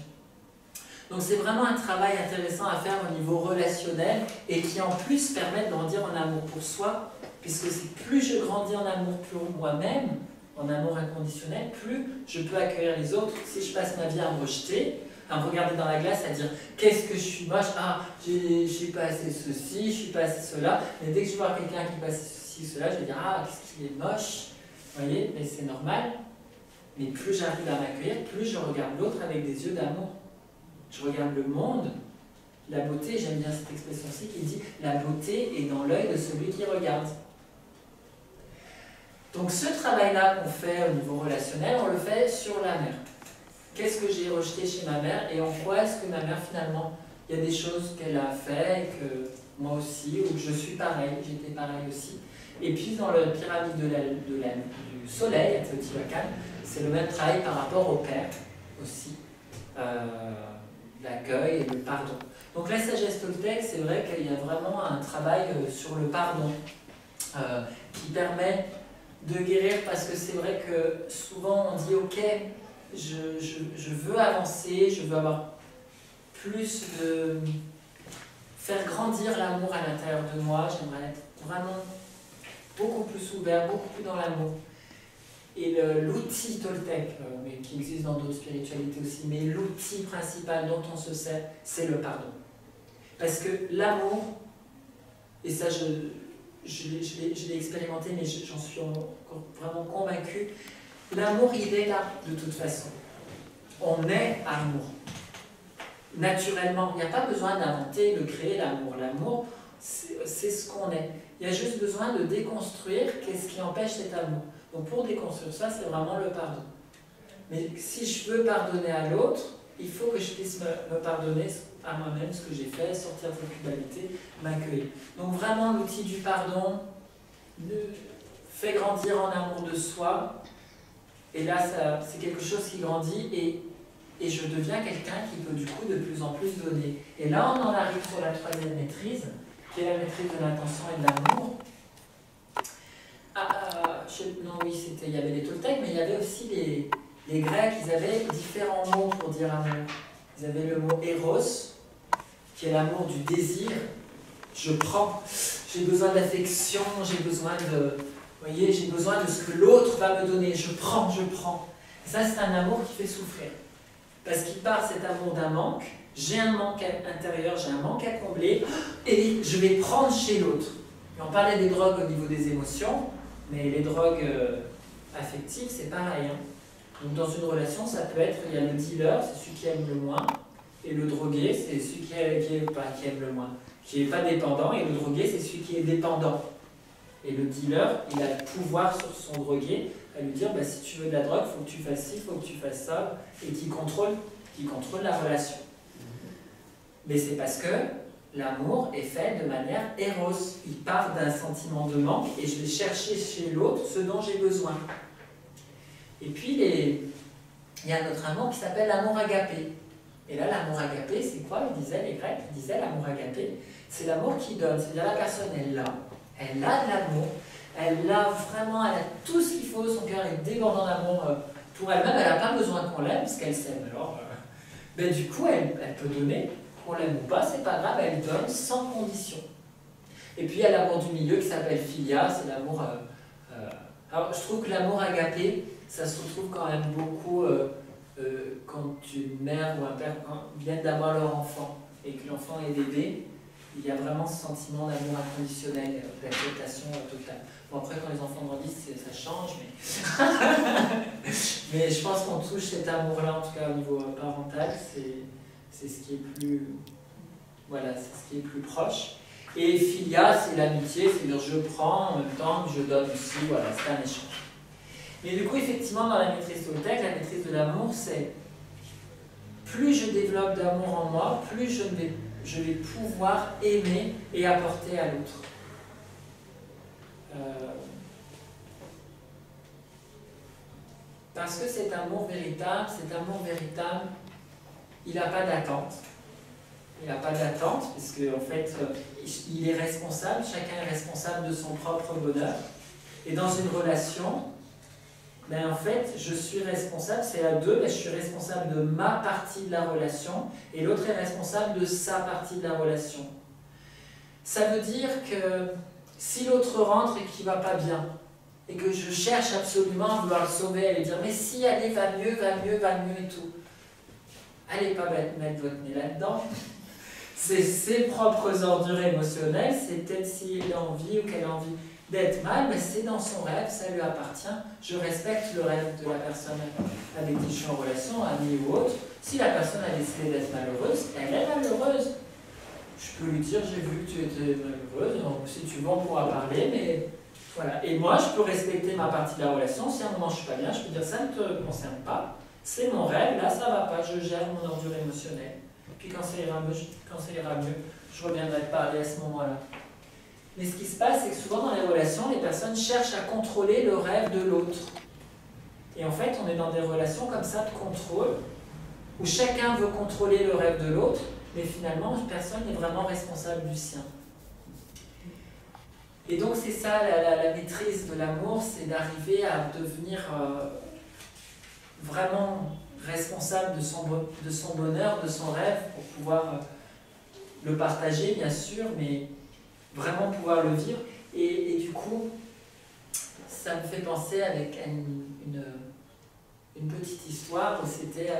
S2: Donc c'est vraiment un travail intéressant à faire au niveau relationnel et qui en plus permet de grandir en amour pour soi, puisque plus je grandis en amour pour moi-même, en amour inconditionnel, plus je peux accueillir les autres. Si je passe ma vie à me rejeter, à me regarder dans la glace, à dire qu'est-ce que je suis moche, ah, je suis pas assez ceci, je suis pas assez cela, mais dès que je vois quelqu'un qui passe ceci, cela, je vais dire ah, qu'est-ce qu'il est moche, vous voyez, mais c'est normal. Mais plus j'arrive à m'accueillir, plus je regarde l'autre avec des yeux d'amour. Je regarde le monde, la beauté, j'aime bien cette expression-ci qui dit la beauté est dans l'œil de celui qui regarde. Donc ce travail-là qu'on fait au niveau relationnel, on le fait sur la mère. Qu'est-ce que j'ai rejeté chez ma mère et en quoi est-ce que ma mère finalement, il y a des choses qu'elle a fait et que moi aussi, ou que je suis pareil, j'étais pareil aussi. Et puis dans la pyramide du soleil, Teotihuacan, c'est le même travail par rapport au père aussi. L'accueil et le pardon. Donc la sagesse toltèque, c'est vrai qu'il y a vraiment un travail sur le pardon qui permet de guérir, parce que c'est vrai que souvent on dit ok, je veux avancer, je veux avoir plus de... faire grandir l'amour à l'intérieur de moi, j'aimerais être vraiment beaucoup plus ouvert, beaucoup plus dans l'amour. Et l'outil toltèque, mais qui existe dans d'autres spiritualités aussi, mais l'outil principal dont on se sert, c'est le pardon. Parce que l'amour, et ça je l'ai expérimenté, mais j'en suis encore vraiment convaincue, l'amour il est là de toute façon. On est amour. Naturellement, il n'y a pas besoin d'inventer, de créer l'amour. L'amour, c'est ce qu'on est. Il y a juste besoin de déconstruire qu'est-ce qui empêche cet amour. Donc pour déconstruire ça, c'est vraiment le pardon. Mais si je veux pardonner à l'autre, il faut que je puisse me pardonner à moi-même ce que j'ai fait, sortir de la culpabilité, m'accueillir. Donc vraiment l'outil du pardon fait grandir en amour de soi. Et là, c'est quelque chose qui grandit et je deviens quelqu'un qui peut du coup de plus en plus donner. Et là, on en arrive sur la troisième maîtrise, qui est la maîtrise de l'intention et de l'amour. Non, oui, il y avait les Toltecs, mais il y avait aussi les Grecs, ils avaient différents mots pour dire amour. Ils avaient le mot Eros, qui est l'amour du désir. Je prends, j'ai besoin d'affection, j'ai besoin de... Vous voyez, j'ai besoin de ce que l'autre va me donner. Je prends, je prends. Et ça, c'est un amour qui fait souffrir. Parce qu'il part cet amour d'un manque. J'ai un manque intérieur, j'ai un manque à combler, et je vais prendre chez l'autre. Et on parlait des drogues au niveau des émotions, mais les drogues affectives, c'est pareil. Hein. Donc dans une relation, ça peut être, il y a le dealer, c'est celui qui aime le moins, et le drogué, c'est celui qui aime le moins, qui n'est pas dépendant, et le drogué, c'est celui qui est dépendant. Et le dealer, il a le pouvoir sur son drogué à lui dire, bah, si tu veux de la drogue, il faut que tu fasses ci, il faut que tu fasses ça, et qui contrôle la relation. Mais c'est parce que l'amour est fait de manière éros. Il part d'un sentiment de manque et je vais chercher chez l'autre ce dont j'ai besoin. Et puis, il y a notre amour qui s'appelle l'amour agapé. Et là, l'amour agapé, c'est quoi? Les Grecs disaient l'amour agapé, c'est l'amour qui donne. C'est-à-dire la personne, elle a de l'amour, elle a tout ce qu'il faut, son cœur est débordant d'amour pour elle-même, elle n'a pas besoin qu'on l'aime, parce qu'elle s'aime. Alors, ben, du coup, elle peut donner. Qu'on l'aime ou pas, c'est pas grave, elle donne sans condition. Et puis il y a l'amour du milieu qui s'appelle philia, c'est l'amour... Alors je trouve que l'amour agapé, ça se retrouve quand même beaucoup quand une mère ou un père viennent d'avoir leur enfant et que l'enfant est bébé, il y a vraiment ce sentiment d'amour inconditionnel, d'acceptation totale. Bon après quand les enfants grandissent, ça change, mais... mais je pense qu'on touche cet amour-là, en tout cas au niveau parental, c'est ce qui est plus, voilà, c'est ce qui est plus proche. Et philia, c'est l'amitié, c'est-à-dire je prends en même temps, je donne aussi, voilà, c'est un échange. Mais du coup, effectivement, dans la maîtrise toltèque, la maîtrise de l'amour, c'est plus je développe d'amour en moi, plus je vais pouvoir aimer et apporter à l'autre. Parce que cet amour véritable, il n'a pas d'attente. Il n'a pas d'attente, parce qu'en fait, il est responsable, chacun est responsable de son propre bonheur. Et dans une relation, ben en fait, je suis responsable, c'est à deux, ben je suis responsable de ma partie de la relation, et l'autre est responsable de sa partie de la relation. Ça veut dire que si l'autre rentre et qu'il ne va pas bien, et que je cherche absolument à vouloir le sauver, à lui dire « mais si, allez, va mieux, va mieux, va mieux » et tout, allez pas mettre votre nez là-dedans. C'est ses propres ordures émotionnelles, c'est peut-être s'il a envie ou qu'elle a envie d'être mal, mais c'est dans son rêve, ça lui appartient. Je respecte le rêve de la personne avec qui je suis en relation, amie ou autre. Si la personne a décidé d'être malheureuse, elle est malheureuse. Je peux lui dire, j'ai vu que tu étais malheureuse, donc si tu veux on pourra parler, mais voilà. Et moi, je peux respecter ma partie de la relation. Si à un moment je suis pas bien, je peux dire, ça ne te concerne pas, c'est mon rêve, là ça va pas, je gère mon ordure émotionnelle. Puis quand ça ira mieux, je reviendrai te parler à ce moment-là. Mais ce qui se passe, c'est que souvent dans les relations, les personnes cherchent à contrôler le rêve de l'autre. Et en fait, on est dans des relations comme ça de contrôle, où chacun veut contrôler le rêve de l'autre, mais finalement, personne n'est vraiment responsable du sien. Et donc c'est ça, la maîtrise de l'amour, c'est d'arriver à devenir vraiment responsable de son bonheur, de son rêve, pour pouvoir le partager, bien sûr, mais vraiment pouvoir le vivre. Et du coup, ça me fait penser avec une petite histoire où c'était...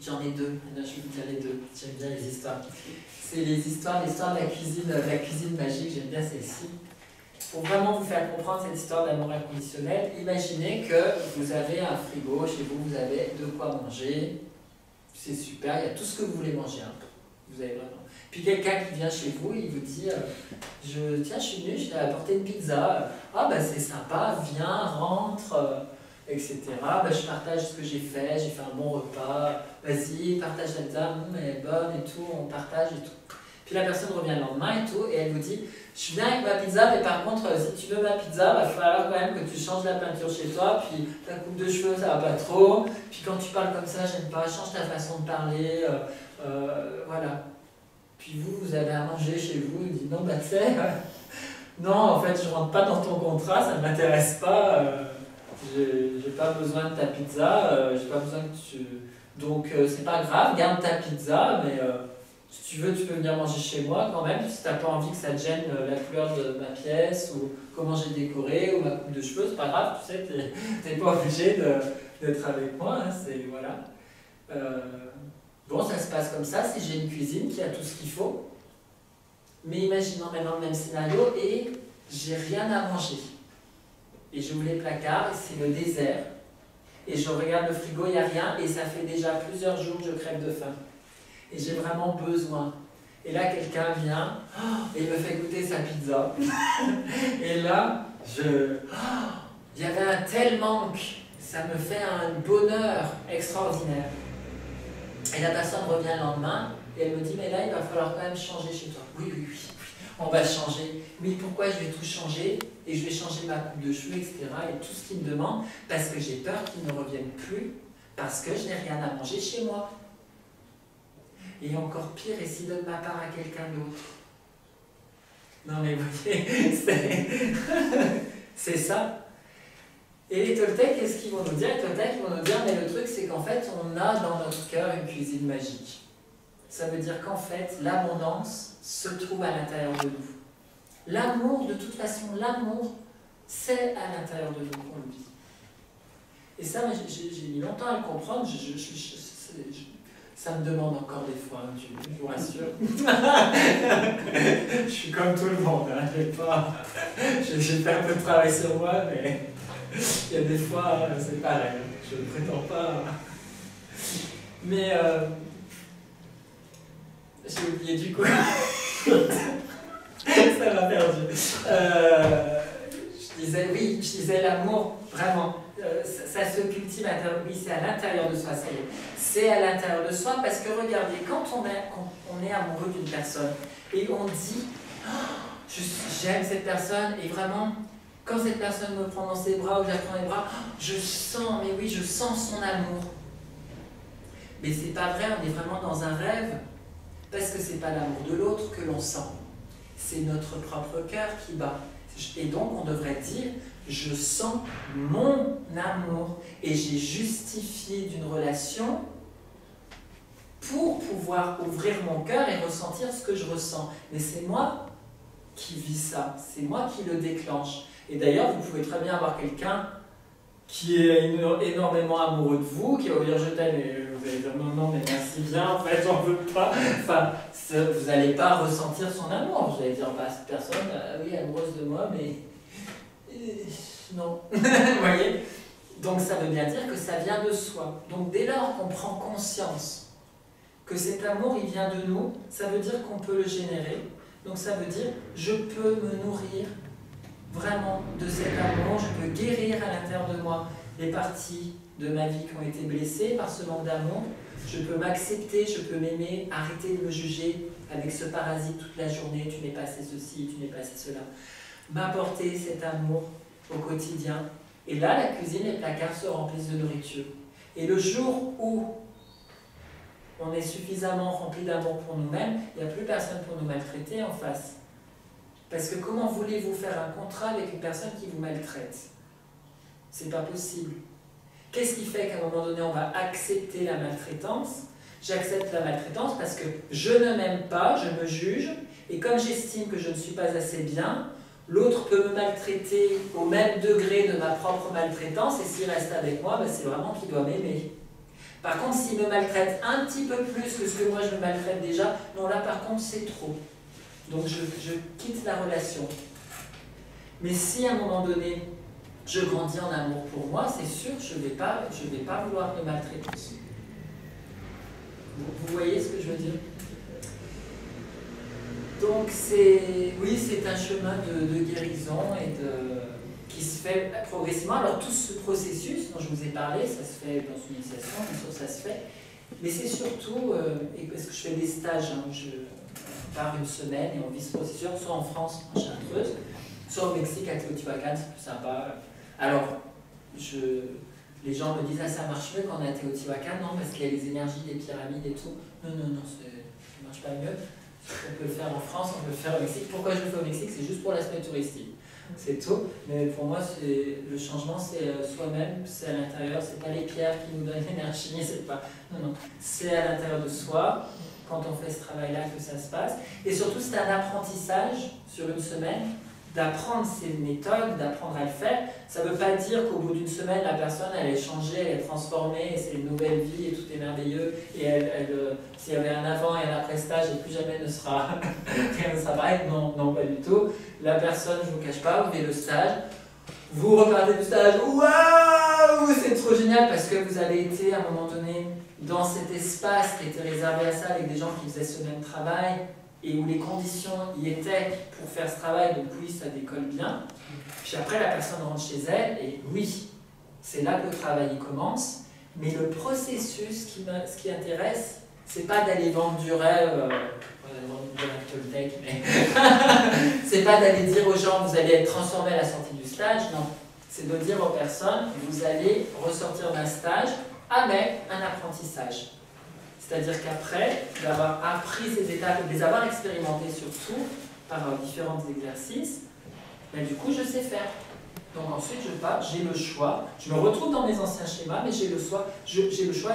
S2: j'en ai deux, je vais vous dire les deux, j'aime bien les histoires. C'est l'histoire de la cuisine magique, j'aime bien celle-ci. Pour vraiment vous faire comprendre cette histoire d'amour inconditionnel, imaginez que vous avez un frigo chez vous, vous avez de quoi manger, c'est super, il y a tout ce que vous voulez manger. Hein. Vous avez vraiment. Puis quelqu'un qui vient chez vous, il vous dit tiens, je suis venu, je t'ai apporté une pizza. Ah, ben c'est sympa, viens, rentre, etc. Ben, je partage ce que j'ai fait un bon repas. Vas-y, partage la pizza, elle est bonne et tout, on partage et tout. Puis la personne revient le lendemain et tout, et elle vous dit je viens avec ma pizza, mais par contre, si tu veux ma pizza, il va falloir quand même que tu changes la peinture chez toi, puis ta coupe de cheveux, ça va pas trop, puis quand tu parles comme ça, j'aime pas, change ta façon de parler, voilà. Puis vous avez à manger chez vous, il dit non, bah tu sais, non, en fait, je rentre pas dans ton contrat, ça ne m'intéresse pas, j'ai pas besoin de ta pizza, j'ai pas besoin que tu... Donc, c'est pas grave, garde ta pizza, mais... si tu veux, tu peux venir manger chez moi quand même, si tu n'as pas envie que ça te gêne la couleur de ma pièce, ou comment j'ai décoré, ou ma coupe de cheveux, c'est pas grave, tu sais, tu n'es pas obligé d'être avec moi, hein, c'est, voilà. Bon, ça se passe comme ça, si j'ai une cuisine qui a tout ce qu'il faut, mais imaginons maintenant le même scénario, et j'ai rien à manger. Et j'ouvre les placards, et c'est le désert, et je regarde le frigo, il n'y a rien, et ça fait déjà plusieurs jours que je crève de faim. Et j'ai vraiment besoin. Et là, quelqu'un vient et me fait goûter sa pizza. Et là, il y avait un tel manque, ça me fait un bonheur extraordinaire. Et la personne revient le lendemain et elle me dit, mais là, il va falloir quand même changer chez toi. Oui, on va changer. Mais pourquoi je vais tout changer? Et je vais changer ma coupe de cheveux, etc. Et tout ce qu'il me demande, parce que j'ai peur qu'il ne revienne plus, parce que je n'ai rien à manger chez moi. Et encore pire, et s'il donne ma part à quelqu'un d'autre? Non mais vous voyez, c'est ça. Et les Toltecs, qu'est-ce qu'ils vont nous dire? Les Toltecs vont nous dire, mais le truc c'est qu'en fait, on a dans notre cœur une cuisine magique. Ça veut dire qu'en fait, l'abondance se trouve à l'intérieur de nous. L'amour, de toute façon, l'amour, c'est à l'intérieur de nous qu'on le vit. Et ça, j'ai mis longtemps à le comprendre, ça me demande encore des fois, hein, je vous rassure. Je suis comme tout le monde, hein, j'ai fait un peu de travail sur moi, mais il y a des fois, c'est pareil, je ne prétends pas. Mais j'ai oublié du coup. Ça m'a perdu. Je disais l'amour, vraiment. Ça se cultive à l'intérieur, oui, c'est à l'intérieur de soi, ça y est. C'est à l'intérieur de soi parce que regardez, quand on est amoureux d'une personne et on dit oh, j'aime cette personne et vraiment, quand cette personne me prend dans ses bras ou je la prends dans les bras, je sens, mais oui, je sens son amour. Mais c'est pas vrai, on est vraiment dans un rêve, parce que c'est pas l'amour de l'autre que l'on sent, c'est notre propre cœur qui bat. Et donc on devrait dire, je sens mon amour, et j'ai justifié d'une relation pour pouvoir ouvrir mon cœur et ressentir ce que je ressens. Mais c'est moi qui vis ça, c'est moi qui le déclenche. Et d'ailleurs, vous pouvez très bien avoir quelqu'un qui est énormément amoureux de vous, qui va vous dire je t'aime, et vous allez dire non, mais merci bien, en fait, j'en veux pas. Enfin, vous n'allez pas ressentir son amour. Vous allez dire, bah, cette personne, oui, amoureuse de moi, mais non. Vous voyez? Donc ça veut bien dire que ça vient de soi. Donc dès lors qu'on prend conscience que cet amour, il vient de nous, ça veut dire qu'on peut le générer. Donc ça veut dire, je peux me nourrir vraiment de cet amour, je peux guérir à l'intérieur de moi les parties de ma vie qui ont été blessées par ce manque d'amour, je peux m'accepter, je peux m'aimer, arrêter de me juger avec ce parasite toute la journée, tu n'es pas assez ceci, tu n'es pas assez cela. M'apporter cet amour au quotidien. Et là, la cuisine, les placards se remplissent de nourriture. Et le jour où on est suffisamment rempli d'amour pour nous-mêmes, il n'y a plus personne pour nous maltraiter en face. Parce que comment voulez-vous faire un contrat avec une personne qui vous maltraite? C'est pas possible. Qu'est-ce qui fait qu'à un moment donné, on va accepter la maltraitance? J'accepte la maltraitance parce que je ne m'aime pas, je me juge, et comme j'estime que je ne suis pas assez bien, l'autre peut me maltraiter au même degré de ma propre maltraitance, et s'il reste avec moi, ben c'est vraiment qu'il doit m'aimer. Par contre, s'il me maltraite un petit peu plus que ce que moi je me maltraite déjà, non, là par contre c'est trop. Donc je quitte la relation. Mais si à un moment donné, je grandis en amour pour moi, c'est sûr, je ne vais pas vouloir me maltraiter. Vous voyez ce que je veux dire? Donc oui, c'est un chemin de guérison et qui se fait progressivement. Alors tout ce processus dont je vous ai parlé, ça se fait dans une initiation, bien sûr ça se fait, mais c'est surtout, et parce que je fais des stages, hein, je pars une semaine et on vit ce processus, soit en France, en Chartreuse, soit au Mexique à Teotihuacan, c'est plus sympa. Alors, les gens me disent, ah ça marche mieux quand on est à Teotihuacan, non, parce qu'il y a les énergies des pyramides et tout. Non, ça ne marche pas mieux. On peut le faire en France, on peut le faire au Mexique. Pourquoi je le fais au Mexique? C'est juste pour l'aspect touristique. C'est tout. Mais pour moi, le changement, c'est soi-même, c'est à l'intérieur. C'est pas les pierres qui nous donnent l'énergie, c'est pas. Non. C'est à l'intérieur de soi, quand on fait ce travail-là, que ça se passe. Et surtout, c'est un apprentissage sur une semaine, d'apprendre ces méthodes, d'apprendre à le faire. Ça ne veut pas dire qu'au bout d'une semaine, la personne, elle est changée, elle est transformée, et c'est une nouvelle vie, et tout est merveilleux, et s'il y avait un avant et un après stage, et plus jamais rien ne sera pareil. Non, pas du tout. La personne, je ne vous cache pas, vous faites le stage, vous repartez du stage, waouh, c'est trop génial, parce que vous avez été, à un moment donné, dans cet espace qui était réservé à ça, avec des gens qui faisaient ce même travail, et où les conditions y étaient pour faire ce travail, donc oui, ça décolle bien. Puis après, la personne rentre chez elle, et oui, c'est là que le travail commence, mais le processus, ce qui intéresse, c'est pas d'aller vendre du rêve, mais c'est pas d'aller dire aux gens, vous allez être transformé à la sortie du stage, non. C'est de dire aux personnes, vous allez ressortir d'un stage avec un apprentissage. C'est-à-dire qu'après d'avoir appris ces étapes et de les avoir expérimentées surtout par différents exercices, ben du coup je sais faire. Donc ensuite je pars, j'ai le choix, je me retrouve dans mes anciens schémas, mais j'ai le choix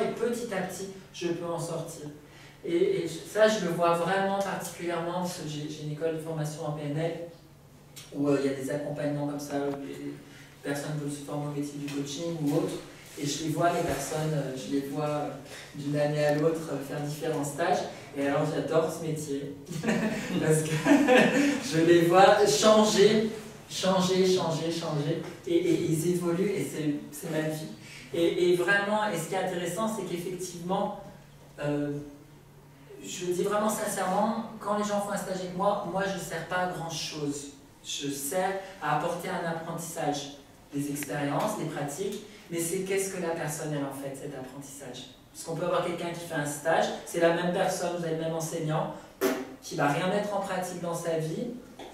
S2: et petit à petit je peux en sortir. Et ça je le vois vraiment particulièrement parce que j'ai une école de formation en PNL où il y a des accompagnements comme ça, où les personnes veulent se former au métier du coaching ou autre. Et je les vois, les personnes, je les vois d'une année à l'autre faire différents stages. Et alors j'adore ce métier. Parce que je les vois changer. Et ils évoluent et c'est magnifique. Et vraiment, et ce qui est intéressant, c'est qu'effectivement, je le dis vraiment sincèrement, quand les gens font un stage avec moi, je ne sers pas à grand chose. Je sers à apporter un apprentissage, des expériences, des pratiques. Mais c'est qu'est-ce que la personne, elle en fait, cet apprentissage. Parce qu'on peut avoir quelqu'un qui fait un stage, c'est la même personne, vous avez le même enseignant, qui ne va rien mettre en pratique dans sa vie,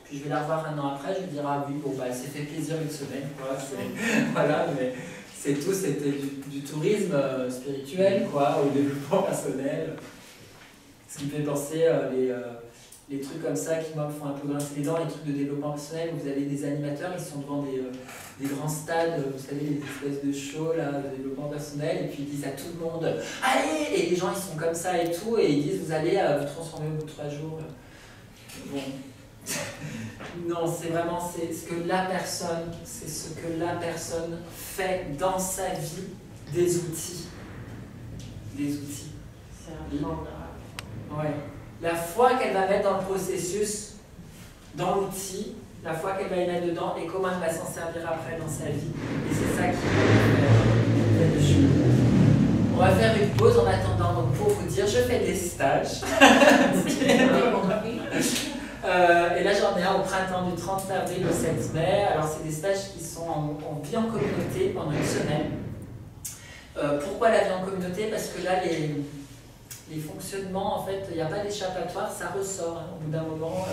S2: puis je vais la revoir un an après, je lui dirai, ah oui, bon, bah, elle s'est fait plaisir une semaine, quoi. Voilà, mais c'est tout, c'était du tourisme spirituel, quoi, au développement personnel. Ce qui me fait penser les trucs comme ça qui, moi, me font un peu grincer les dents, les trucs de développement personnel, où vous avez des animateurs, ils sont devant des grands stades, vous savez, les espèces de shows là, de développement personnel, et puis ils disent à tout le monde « Allez !» Et les gens, ils sont comme ça et tout, et ils disent « Vous allez vous transformer au bout de 3 jours. » Bon. Non, c'est vraiment ce que la personne fait dans sa vie, des outils. Des outils.
S1: C'est un plan.
S2: Ouais. La foi qu'elle va mettre dans le processus, dans l'outil, la foi qu'elle va y mettre dedans et comment elle va s'en servir après dans sa vie. Et c'est ça qui va faire le jeu. On va faire une pause en attendant, donc pour vous dire, je fais des stages. Et là j'en ai un au printemps du 30 avril au 7 mai. Alors c'est des stages qui sont en vie en communauté pendant une semaine. Pourquoi la vie en communauté? Parce que là les fonctionnements, en fait, il n'y a pas d'échappatoire, ça ressort hein, au bout d'un moment.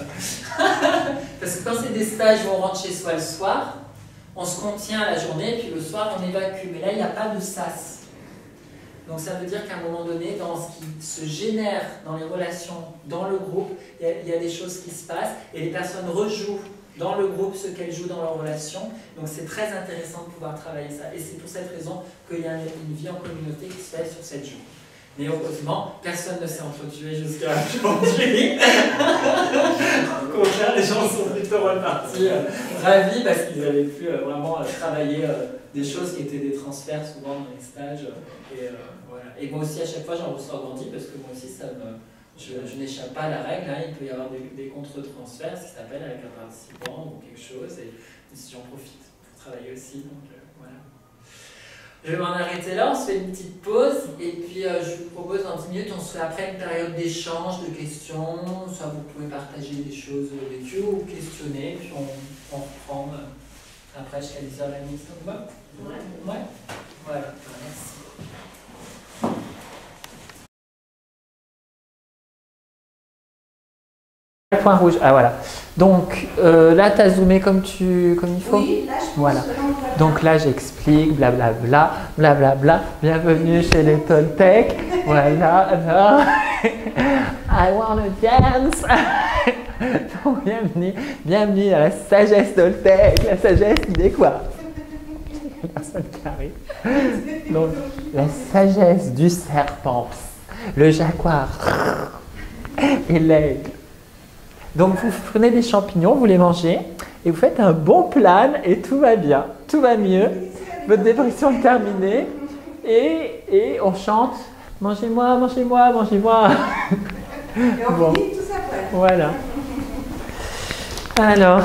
S2: Parce que quand c'est des stages où on rentre chez soi le soir, on se contient la journée, puis le soir on évacue. Mais là il n'y a pas de sas. Donc ça veut dire qu'à un moment donné, dans ce qui se génère dans les relations, dans le groupe, il y a des choses qui se passent et les personnes rejouent dans le groupe ce qu'elles jouent dans leur relation. Donc c'est très intéressant de pouvoir travailler ça. Et c'est pour cette raison qu'il y a une vie en communauté qui se fait sur 7 jours. Mais heureusement, personne ne s'est entretué jusqu'à aujourd'hui. Au contraire, les gens sont plutôt repartis ravis parce qu'ils avaient pu vraiment travailler des choses qui étaient des transferts souvent dans les stages. Voilà. Et moi aussi, à chaque fois, j'en ressors grandi parce que moi aussi, je n'échappe pas à la règle. Hein. Il peut y avoir des contre-transferts, ce qui s'appelle avec un participant ou quelque chose. Et si j'en profite pour travailler aussi. Donc, voilà. Je vais m'en arrêter là, on se fait une petite pause et puis je vous propose dans 10 minutes, on se fait après une période d'échange, de questions, soit vous pouvez partager des choses vécues ou questionner, puis on reprend après jusqu'à 10h30, ça vous va? Ouais. Voilà, merci. Point rouge, ah voilà. Donc là, tu as zoomé comme il faut? Oui, là, je voilà. Donc là, j'explique, blablabla, blablabla. Bienvenue chez les Toltecs. Voilà. I wanna dance. Donc, bienvenue à la sagesse Toltec. La sagesse, il est quoi? Personne qui arrive. Donc, la sagesse du serpent, le jaguar et l'aigle. Donc vous prenez des champignons, vous les mangez et vous faites un bon plan et tout va bien, tout va mieux. Votre dépression est terminée et on chante « Mangez-moi, mangez-moi, mangez-moi ». Et on finit tout ça après. Voilà. Alors.